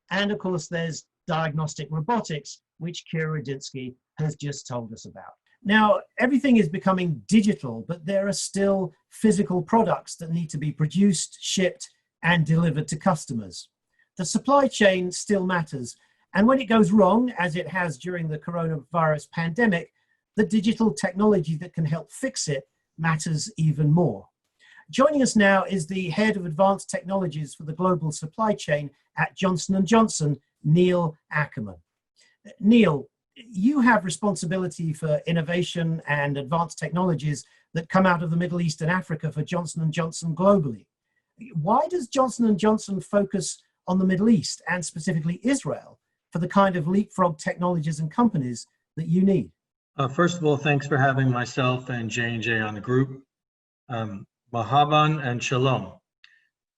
And of course, there's Diagnostic Robotics, which Qure RADINSKY has just told us about. Now, everything is becoming digital, but there are still physical products that need to be produced, shipped, and delivered to customers. The supply chain still matters, and when it goes wrong, as it has during the coronavirus pandemic, the digital technology that can help fix it matters even more. Joining us now is the Head of Advanced Technologies for the Global Supply Chain at Johnson & Johnson, Neil Ackerman. Neil, you have responsibility for innovation and advanced technologies that come out of the Middle East and Africa for Johnson & Johnson globally. Why does Johnson & Johnson focus on the Middle East and specifically Israel for the kind of leapfrog technologies and companies that you need? First of all, thanks for having myself and J&J on the group. Mahaban and Shalom.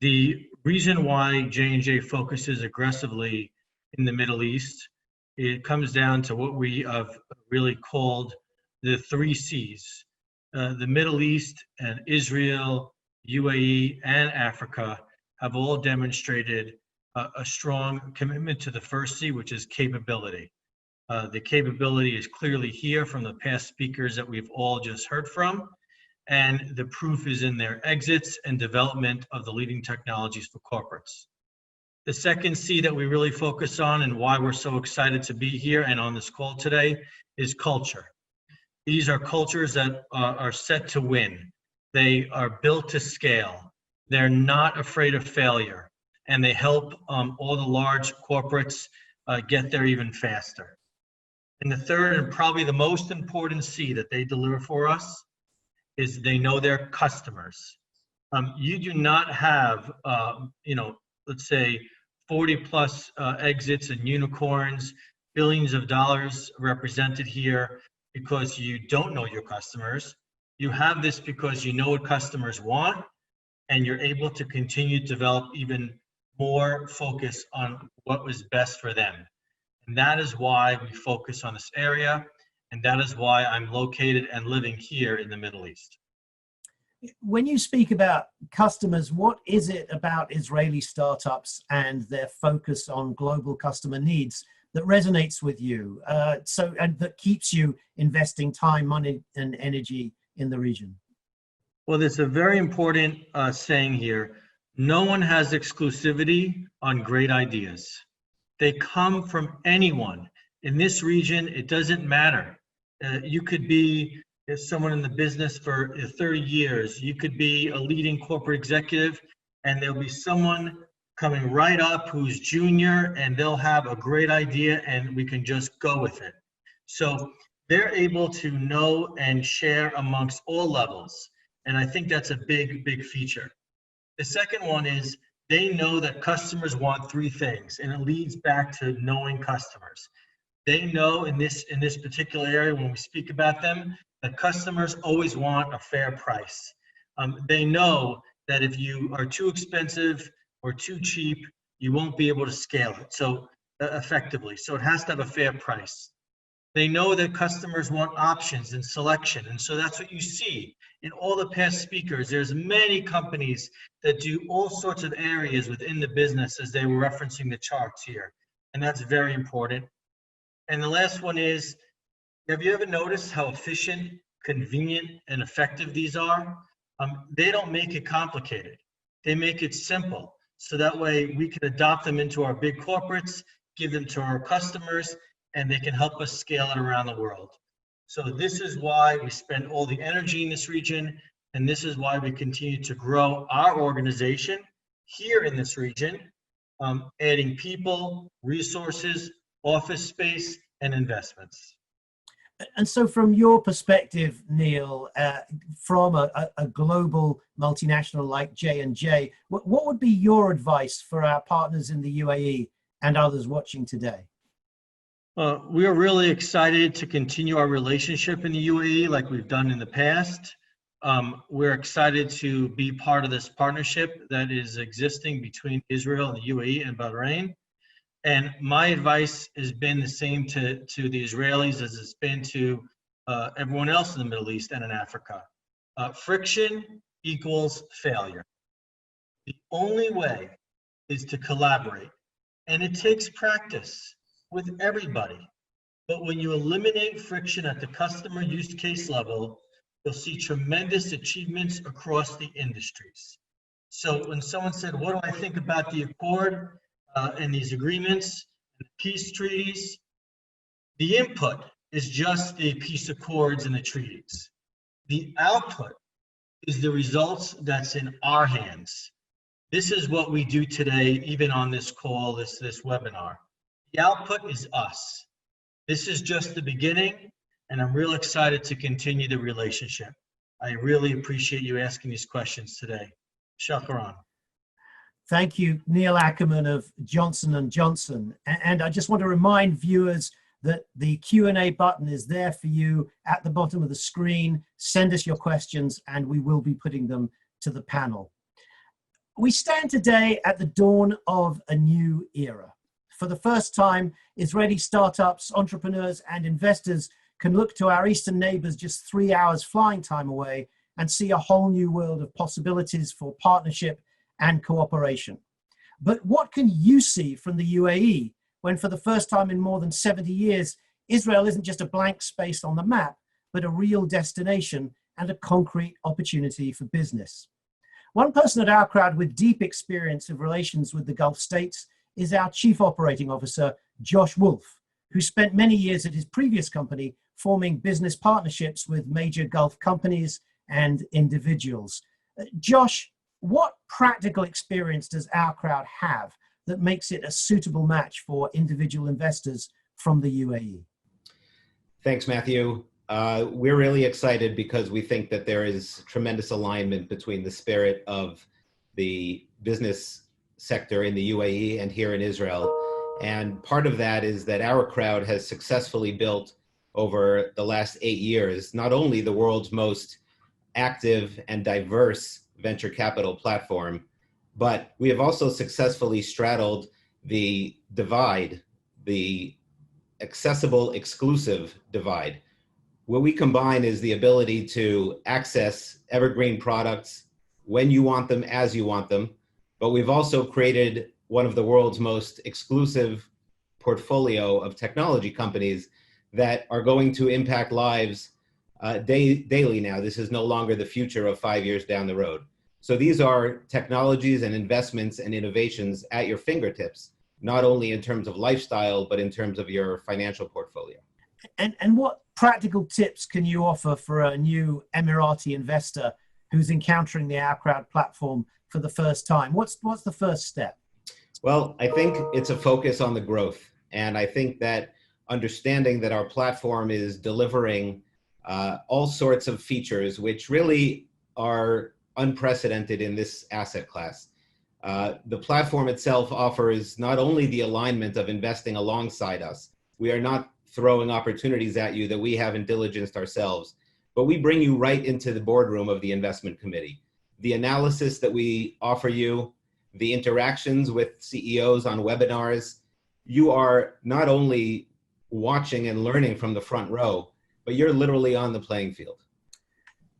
The reason why J&J focuses aggressively in the Middle East, it comes down to what we have really called the 3 C's. The Middle East and Israel, UAE, and Africa have all demonstrated a strong commitment to the first C, which is capability. The capability is clearly here from the past speakers that we've all just heard from, and the proof is in their exits and development of the leading technologies for corporates. The second C that we really focus on and why we're so excited to be here and on this call today is culture. These are cultures that are set to win. They are built to scale. They're not afraid of failure, and they help all the large corporates get there even faster. And the third and probably the most important C that they deliver for us is they know their customers. You do not have, let's say 40 plus exits and unicorns, billions of dollars represented here because you don't know your customers. You have this because you know what customers want, and you're able to continue to develop even more focus on what was best for them. And that is why we focus on this area, and that is why I'm located and living here in the Middle East. When you speak about customers, what is it about Israeli startups and their focus on global customer needs that resonates with you, and that keeps you investing time, money, and energy in the region? Well, there's a very important saying here. No one has exclusivity on great ideas. They come from anyone. In this region, it doesn't matter. You could be someone in the business for 30 years. You could be a leading corporate executive, and there'll be someone coming right up who's junior, and they'll have a great idea, and we can just go with it. So they're able to know and share amongst all levels. And I think that's a big, big feature. The second one is they know that customers want three things, and it leads back to knowing customers. They know in this particular area, when we speak about them, that customers always want a fair price. They know that if you are too expensive or too cheap, you won't be able to scale it effectively. So it has to have a fair price. They know that customers want options and selection. And so that's what you see in all the past speakers. There's many companies that do all sorts of areas within the business, as they were referencing the charts here. And that's very important. And the last one is, have you ever noticed how efficient, convenient, and effective these are? They don't make it complicated. They make it simple. So that way we can adopt them into our big corporates, give them to our customers, and they can help us scale it around the world. So this is why we spend all the energy in this region, and this is why we continue to grow our organization here in this region, adding people, resources, office space, and investments. And so from your perspective, Neil, from a global multinational like J&J, what would be your advice for our partners in the UAE and others watching today? We are really excited to continue our relationship in the UAE like we've done in the past. We're excited to be part of this partnership that is existing between Israel and the UAE and Bahrain. And my advice has been the same to the Israelis as it's been to everyone else in the Middle East and in Africa. Friction equals failure. The only way is to collaborate. And it takes practice with everybody. But when you eliminate friction at the customer use case level, you'll see tremendous achievements across the industries. So when someone said, what do I think about the Accord and these agreements, and the peace treaties? The input is just the peace accords and the treaties. The output is the results that's in our hands. This is what we do today, even on this call, this webinar. The output is us. This is just the beginning, and I'm real excited to continue the relationship. I really appreciate you asking these questions today. Shukran. Thank you, Neil Ackerman of Johnson & Johnson. And I just want to remind viewers that the Q&A button is there for you at the bottom of the screen. Send us your questions and we will be putting them to the panel. We stand today at the dawn of a new era. For the first time, Israeli startups, entrepreneurs, and investors can look to our eastern neighbors just 3 hours flying time away and see a whole new world of possibilities for partnership and cooperation. But what can you see from the UAE when for the first time in more than 70 years, Israel isn't just a blank space on the map, but a real destination and a concrete opportunity for business? One person at OurCrowd with deep experience of relations with the Gulf states is our Chief Operating Officer, Josh WOLFF, who spent many years at his previous company forming business partnerships with major Gulf companies and individuals. Josh, what practical experience does OurCrowd have that makes it a suitable match for individual investors from the UAE? Thanks, Matthew. We're really excited because we think that there is tremendous alignment between the spirit of the business sector in the UAE and here in Israel. And part of that is that OurCrowd has successfully built over the last 8 years, not only the world's most active and diverse venture capital platform, but we have also successfully straddled the divide, the accessible exclusive divide. what we combine is the ability to access evergreen products when you want them, as you want them. But we've also created one of the world's most exclusive portfolio of technology companies that are going to impact lives daily now. This is no longer the future of 5 years down the road. So these are technologies and investments and innovations at your fingertips, not only in terms of lifestyle, but in terms of your financial portfolio. And what practical tips can you offer for a new Emirati investor who's encountering the OurCrowd platform for the first time? What's the first step? Well, I think it's a focus on the growth. And I think that understanding that our platform is delivering all sorts of features, which really are unprecedented in this asset class. The platform itself offers not only the alignment of investing alongside us, we are not throwing opportunities at you that we haven't diligenced ourselves, but we bring you right into the boardroom of the investment committee. The analysis that we offer you, the interactions with CEOs on webinars, you are not only watching and learning from the front row, but you're literally on the playing field.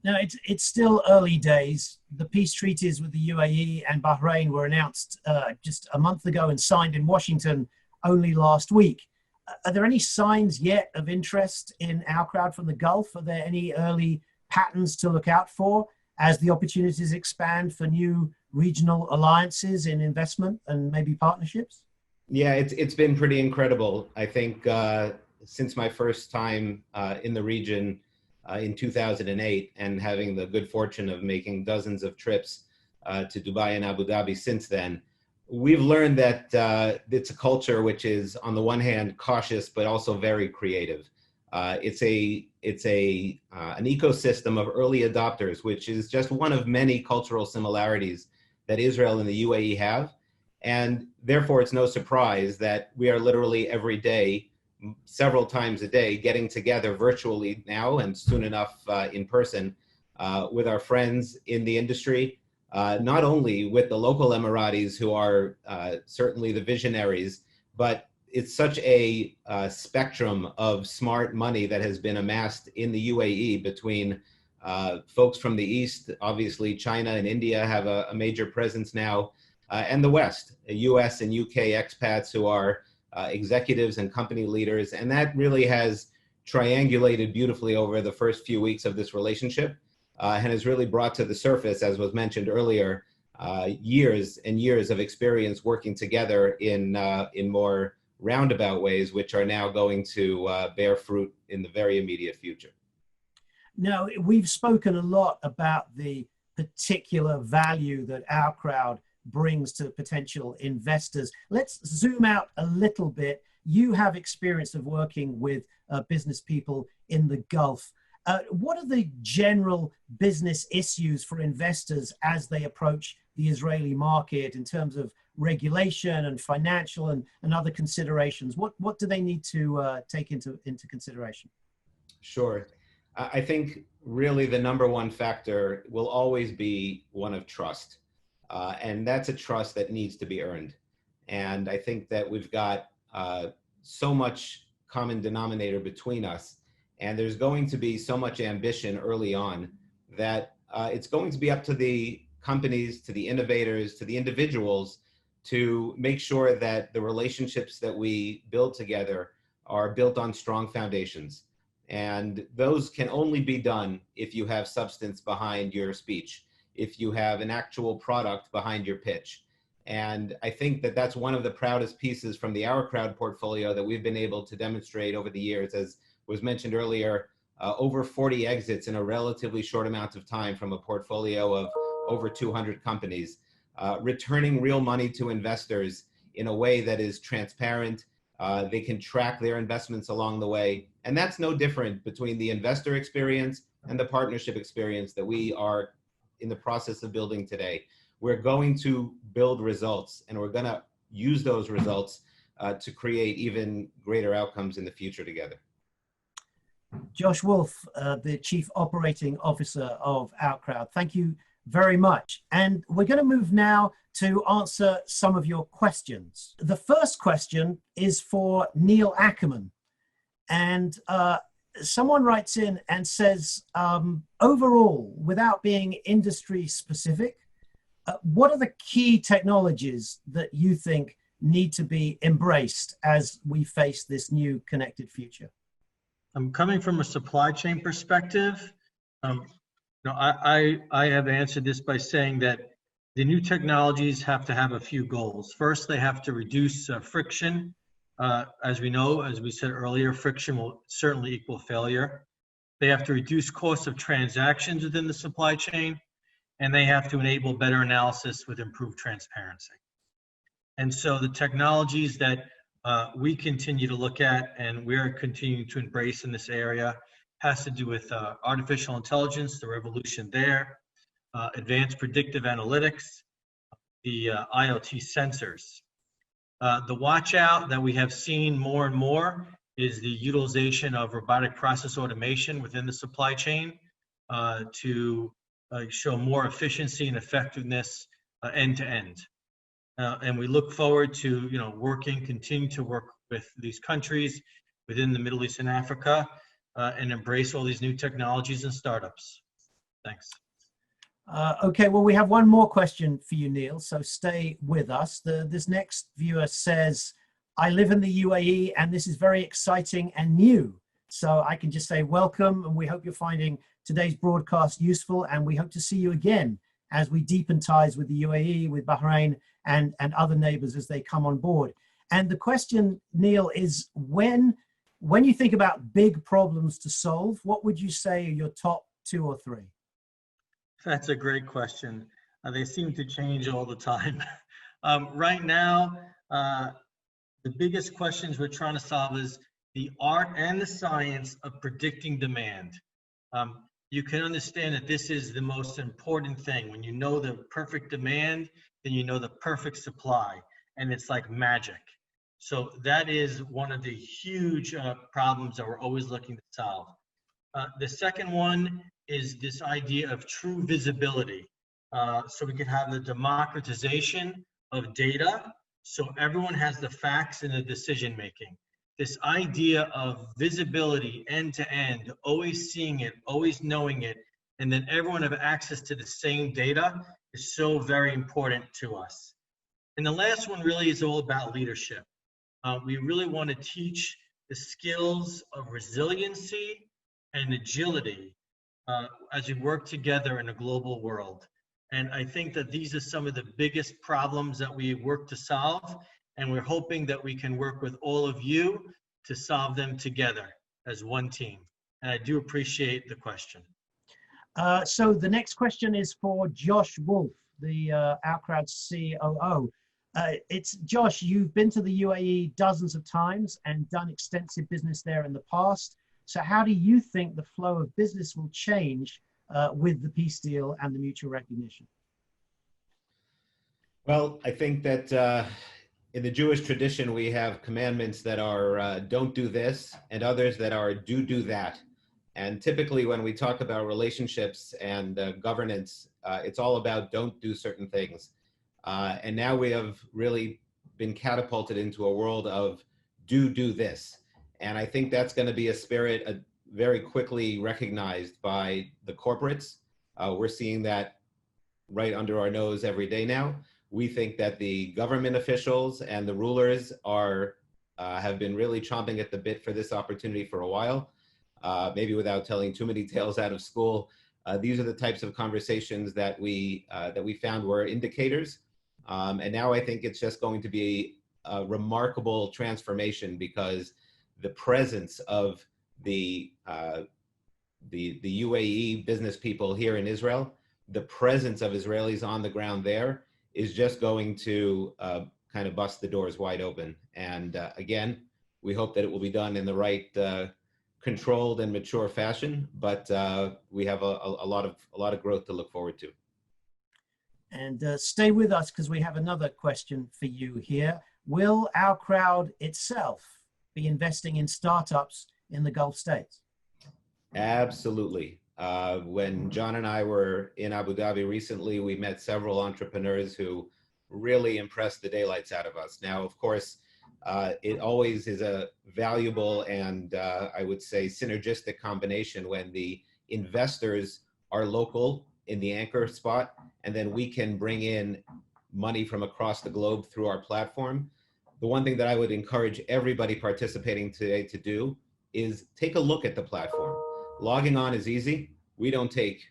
Now, it's still early days. The peace treaties with the UAE and Bahrain were announced just a month ago and signed in Washington only last week. Are there any signs yet of interest in OurCrowd from the Gulf? Are there any early patterns to look out for as the opportunities expand for new regional alliances in investment and maybe partnerships? Yeah, it's been pretty incredible. I think since my first time in the region in 2008 and having the good fortune of making dozens of trips to Dubai and Abu Dhabi since then, we've learned that it's a culture which is, on the one hand, cautious, but also very creative. It's an ecosystem of early adopters, which is just one of many cultural similarities that Israel and the UAE have. And therefore, it's no surprise that we are literally every day, several times a day, getting together virtually now and soon enough in person with our friends in the industry. Not only with the local Emiratis who are certainly the visionaries, but it's such a spectrum of smart money that has been amassed in the UAE between folks from the East. Obviously, China and India have a major presence now, and the West, US and UK expats who are executives and company leaders. And that really has triangulated beautifully over the first few weeks of this relationship. And has really brought to the surface, as was mentioned earlier, years and years of experience working together in more roundabout ways, which are now going to bear fruit in the very immediate future. Now, we've spoken a lot about the particular value that OurCrowd brings to potential investors. Let's zoom out a little bit. You have experience of working with business people in the Gulf. What are the general business issues for investors as they approach the Israeli market in terms of regulation and financial and other considerations? What do they need to take into consideration? Sure. I think really the number one factor will always be one of trust. And that's a trust that needs to be earned. And I think that we've got so much common denominator between us. And there's going to be so much ambition early on that it's going to be up to the companies, to the innovators, to the individuals to make sure that the relationships that we build together are built on strong foundations. And those can only be done if you have substance behind your speech, if you have an actual product behind your pitch. And I think that that's one of the proudest pieces from the OurCrowd portfolio that we've been able to demonstrate over the years. As was mentioned earlier, over 40 exits in a relatively short amount of time from a portfolio of over 200 companies, returning real money to investors in a way that is transparent. They can track their investments along the way. And that's no different between the investor experience and the partnership experience that we are in the process of building today. We're going to build results, and we're going to use those results to create even greater outcomes in the future together. Josh Wolff, the Chief Operating Officer of OurCrowd, thank you very much. And we're going to move now to answer some of your questions. The first question is for Neil Ackerman. And someone writes in and says, overall, without being industry specific, what are the key technologies that you think need to be embraced as we face this new connected future? I'm coming from a supply chain perspective. I have answered this by saying that the new technologies have to have a few goals. First, they have to reduce friction. As we know, as we said earlier, friction will certainly equal failure. They have to reduce costs of transactions within the supply chain, and they have to enable better analysis with improved transparency. And so the technologies that we continue to look at and we're continuing to embrace in this area has to do with artificial intelligence, the revolution there, advanced predictive analytics, the IoT sensors. The watch out that we have seen more and more is the utilization of robotic process automation within the supply chain to show more efficiency and effectiveness end to end. And we look forward to continue to work with these countries within the Middle East and Africa and embrace all these new technologies and startups. Thanks. Okay, well, we have one more question for you, Neil, so stay with us. This next viewer says, I live in the UAE and this is very exciting and new. So I can just say welcome, and we hope you're finding today's broadcast useful, and we hope to see you again as we deepen ties with the UAE, with Bahrain, and other neighbors as they come on board. And the question, Neil, is when you think about big problems to solve, what would you say are your top 2 or 3? That's a great question. They seem to change all the time. Right now, the biggest questions we're trying to solve is the art and the science of predicting demand. You can understand that this is the most important thing. When you know the perfect demand, then you know the perfect supply, and it's like magic. So that is one of the huge problems that we're always looking to solve. The second one is this idea of true visibility. So we can have the democratization of data so everyone has the facts in the decision making. This idea of visibility end to end, always seeing it, always knowing it, and then everyone have access to the same data is so very important to us. And the last one really is all about leadership. We really want to teach the skills of resiliency and agility as we work together in a global world. And I think that these are some of the biggest problems that we work to solve, and we're hoping that we can work with all of you to solve them together as one team. And I do appreciate the question. So the next question is for Josh Wolff, the OurCrowd COO. It's Josh, you've been to the UAE dozens of times and done extensive business there in the past. So how do you think the flow of business will change with the peace deal and the mutual recognition? Well, I think that in the Jewish tradition, we have commandments that are don't do this, and others that are do that. And typically when we talk about relationships and governance, it's all about don't do certain things. And now we have really been catapulted into a world of do this. And I think that's going to be a spirit very quickly recognized by the corporates. We're seeing that right under our nose every day now. We think that the government officials and the rulers have been really chomping at the bit for this opportunity for a while, maybe without telling too many tales out of school. These are the types of conversations that we found were indicators. And now I think it's just going to be a remarkable transformation, because the presence of the UAE business people here in Israel, the presence of Israelis on the ground there is just going to kind of bust the doors wide open. And again, we hope that it will be done in the right controlled and mature fashion, but we have a lot of growth to look forward to. And stay with us, because we have another question for you here. Will OurCrowd itself be investing in startups in the Gulf states? Absolutely. When John and I were in Abu Dhabi recently, we met several entrepreneurs who really impressed the daylights out of us. Now, of course, It always is a valuable and I would say synergistic combination when the investors are local in the anchor spot, and then we can bring in money from across the globe through our platform. The one thing that I would encourage everybody participating today to do is take a look at the platform. Logging on is easy. We don't take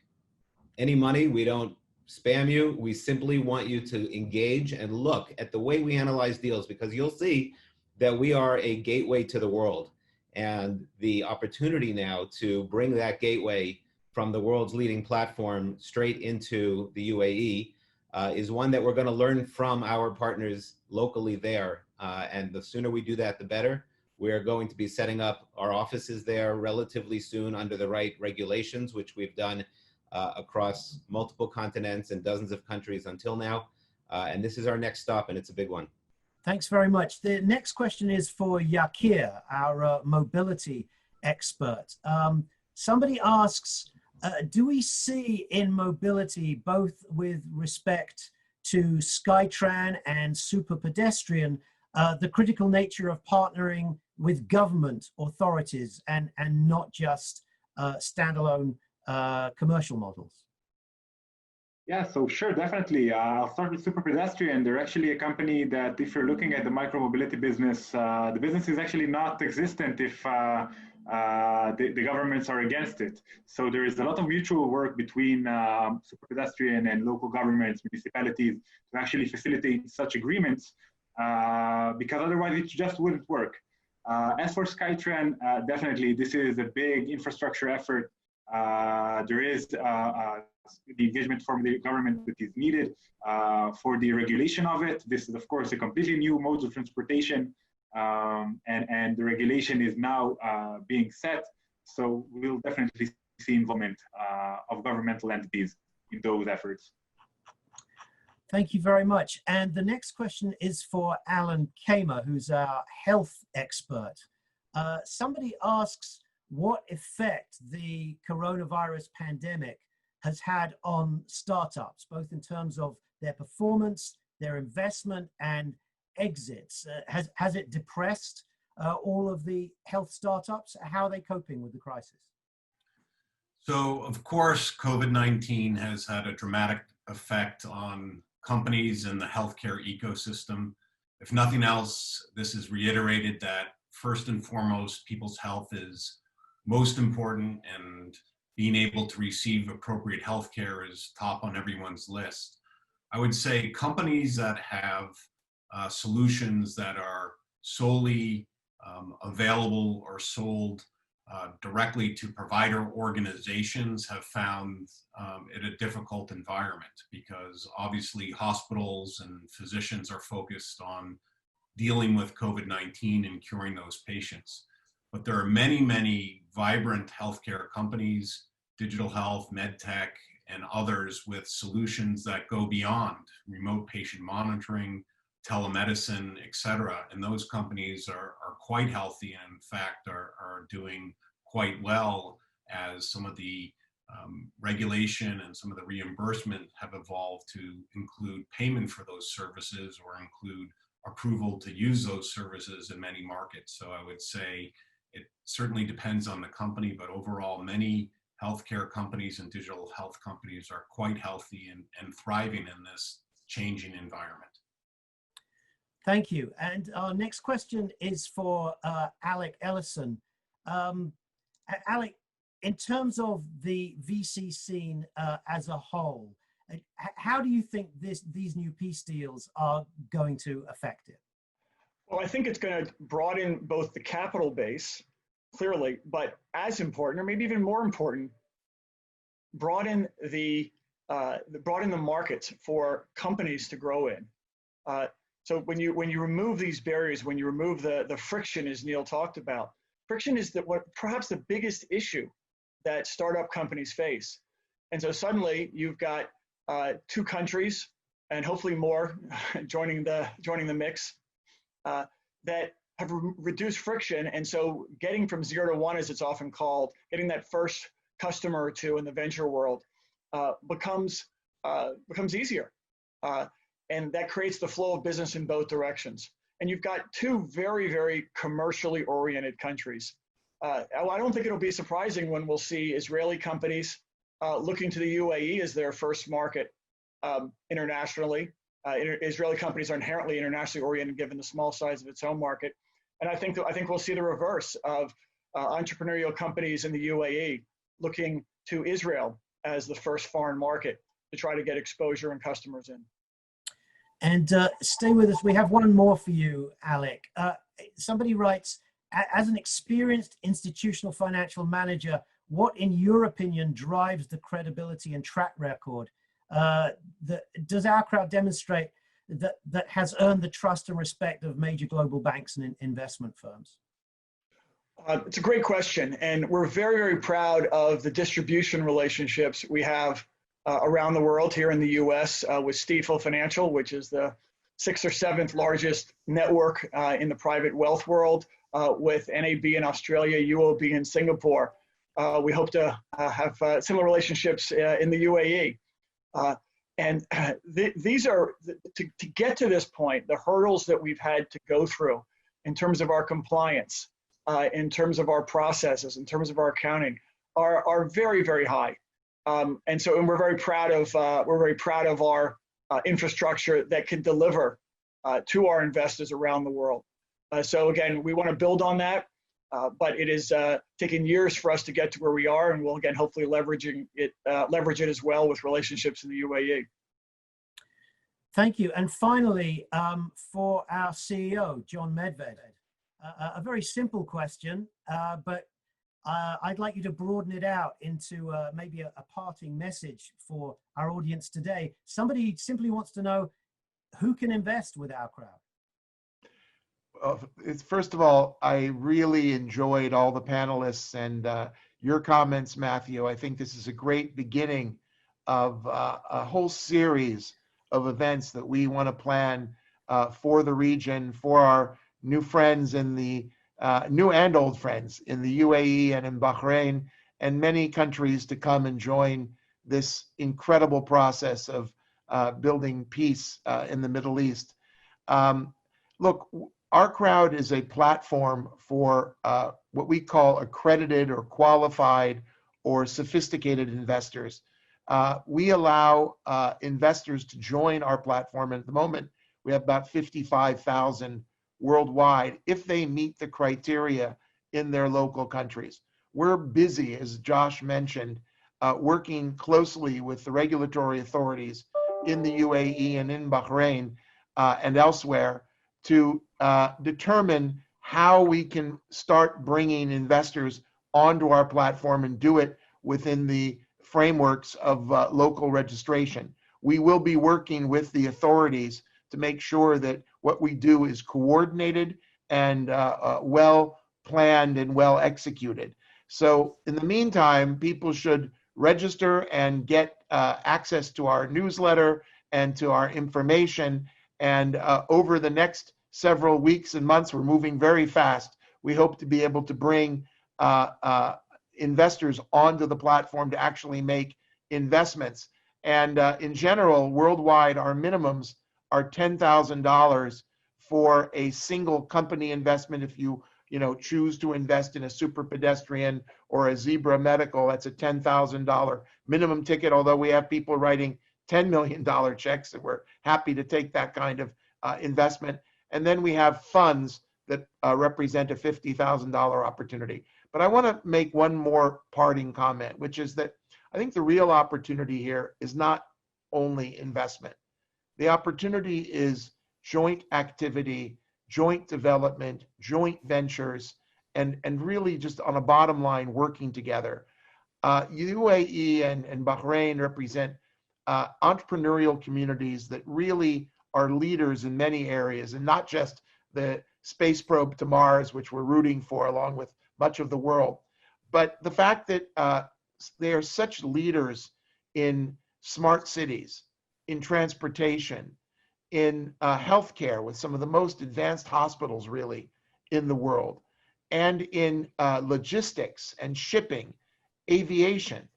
any money. We don't spam you. We simply want you to engage and look at the way we analyze deals, because you'll see that we are a gateway to the world. And the opportunity now to bring that gateway from the world's leading platform straight into the UAE is one that we're going to learn from our partners locally there. And the sooner we do that, the better. We're going to be setting up our offices there relatively soon under the right regulations, which we've done across multiple continents and dozens of countries until now. And this is our next stop, and it's a big one. Thanks very much. The next question is for YAKIR, our mobility expert. Somebody asks, do we see in mobility, both with respect to Skytran and super pedestrian, the critical nature of partnering with government authorities and not just standalone commercial models? Yeah, so sure, definitely. I'll start with super pedestrian. They're actually a company that, if you're looking at the micromobility business, the business is actually not existent if the governments are against it. So there is a lot of mutual work between super pedestrian and local governments, municipalities, to actually facilitate such agreements, because otherwise it just wouldn't work. As for Skytran, definitely this is a big infrastructure effort. There is the engagement from the government that is needed for the regulation of it. This is, of course, a completely new mode of transportation, and the regulation is now being set. So we'll definitely see involvement of governmental entities in those efforts. Thank you very much. And the next question is for Alan KAMER, who's our health expert. Somebody asks what effect the coronavirus pandemic has had on startups, both in terms of their performance, their investment, and exits. Has it depressed all of the health startups? How are they coping with the crisis? So, of course, COVID-19 has had a dramatic effect on companies and the healthcare ecosystem. If nothing else, this has reiterated that first and foremost, people's health is most important, and being able to receive appropriate healthcare is top on everyone's list. I would say companies that have solutions that are solely available or sold directly to provider organizations have found it a difficult environment, because obviously hospitals and physicians are focused on dealing with COVID-19 and curing those patients. But there are many, many vibrant healthcare companies, digital health, med tech, and others with solutions that go beyond remote patient monitoring, telemedicine, et cetera. And those companies are quite healthy, and in fact are doing quite well as some of the regulation and some of the reimbursement have evolved to include payment for those services or include approval to use those services in many markets. So I would say it certainly depends on the company, but overall many healthcare companies and digital health companies are quite healthy and thriving in this changing environment. Thank you. And our next question is for ALEC ELLISON. ALEC, in terms of the VC scene as a whole, how do you think these new peace deals are going to affect it? Well, I think it's going to broaden both the capital base, clearly, but as important, or maybe even more important, broaden the markets for companies to grow in. So when you remove these barriers, when you remove the friction, as Neil talked about, friction is perhaps the biggest issue that startup companies face. And so suddenly you've got 2 countries and hopefully more joining the mix that have reduced friction. And so getting from 0 to 1, as it's often called, getting that first customer or 2 in the venture world becomes easier. And that creates the flow of business in both directions. and you've got two very, very commercially oriented countries. I don't think it'll be surprising when we'll see Israeli companies looking to the UAE as their first market internationally. Israeli companies are inherently internationally oriented given the small size of its home market. And I think we'll see the reverse of entrepreneurial companies in the UAE looking to Israel as the first foreign market to try to get exposure and customers in. And stay with us. We have one more for you, ALEC. Somebody writes, as an experienced institutional financial manager, what, in your opinion, drives the credibility and track record does OurCrowd demonstrate that has earned the trust and respect of major global banks and investment firms? It's a great question, and we're very, very proud of the distribution relationships we have around the world. Here in the US with Stifel Financial, which is the 6th or 7th largest network in the private wealth world, with NAB in Australia, UOB in Singapore. We hope to have similar relationships in the UAE. These are, to get to this point, the hurdles that we've had to go through in terms of our compliance, in terms of our processes, in terms of our accounting, are very, very high. And we're very proud of our infrastructure that can deliver to our investors around the world. So again, we want to build on that, but it is taking years for us to get to where we are, and we'll again hopefully leverage it as well with relationships in the UAE. Thank you. And finally, for our CEO, JON MEDVED, a very simple question, but I'd like you to broaden it out into maybe a parting message for our audience today. Somebody simply wants to know who can invest with OurCrowd. First of all, I really enjoyed all the panelists and your comments, Matthew. I think this is a great beginning of a whole series of events that we want to plan for the region, for our new friends in the new and old friends in the UAE and in Bahrain, and many countries to come and join this incredible process of building peace in the Middle East. Look, OurCrowd is a platform for what we call accredited or qualified or sophisticated investors. We allow investors to join our platform, and at the moment we have about 55,000 worldwide if they meet the criteria in their local countries. We're busy, as Josh mentioned, working closely with the regulatory authorities in the UAE and in Bahrain and elsewhere to determine how we can start bringing investors onto our platform and do it within the frameworks of local registration. We will be working with the authorities to make sure that what we do is coordinated and well planned and well executed. So in the meantime, people should register and get access to our newsletter and to our information. And over the next several weeks and months, we're moving very fast. We hope to be able to bring investors onto the platform to actually make investments. And in general, worldwide, our minimums are $10,000 for a single company investment. If you choose to invest in a super pedestrian or a Zebra Medical, that's a $10,000 minimum ticket, although we have people writing $10 million checks, and we're happy to take that kind of investment. And then we have funds that represent a $50,000 opportunity. But I want to make one more parting comment, which is that I think the real opportunity here is not only investment. The opportunity is joint activity, joint development, joint ventures, and really just on a bottom line working together. UAE and Bahrain represent entrepreneurial communities that really are leaders in many areas, and not just the space probe to Mars, which we're rooting for along with much of the world, but the fact that they are such leaders in smart cities, in transportation, in healthcare with some of the most advanced hospitals really in the world, and in logistics and shipping, aviation.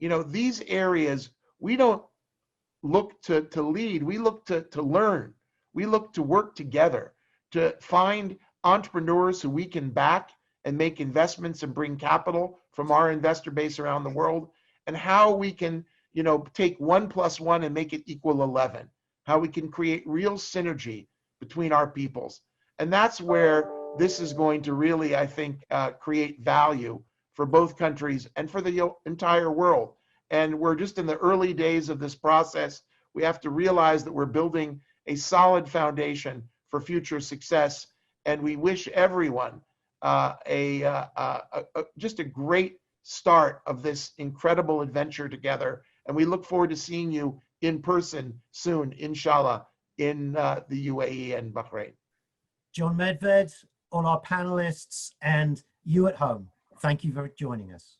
These areas, we don't look to lead, we look to learn. We look to work together to find entrepreneurs who we can back and make investments and bring capital from our investor base around the world, and how we can, you know, take 1 + 1 and make it equal 11, how we can create real synergy between our peoples. And that's where this is going to really, I think, create value for both countries and for the entire world. And we're just in the early days of this process. We have to realize that we're building a solid foundation for future success. And we wish everyone just a great start of this incredible adventure together. And we look forward to seeing you in person soon, inshallah, in the UAE and Bahrain. Jon Medved, all our panelists, and you at home, thank you for joining us.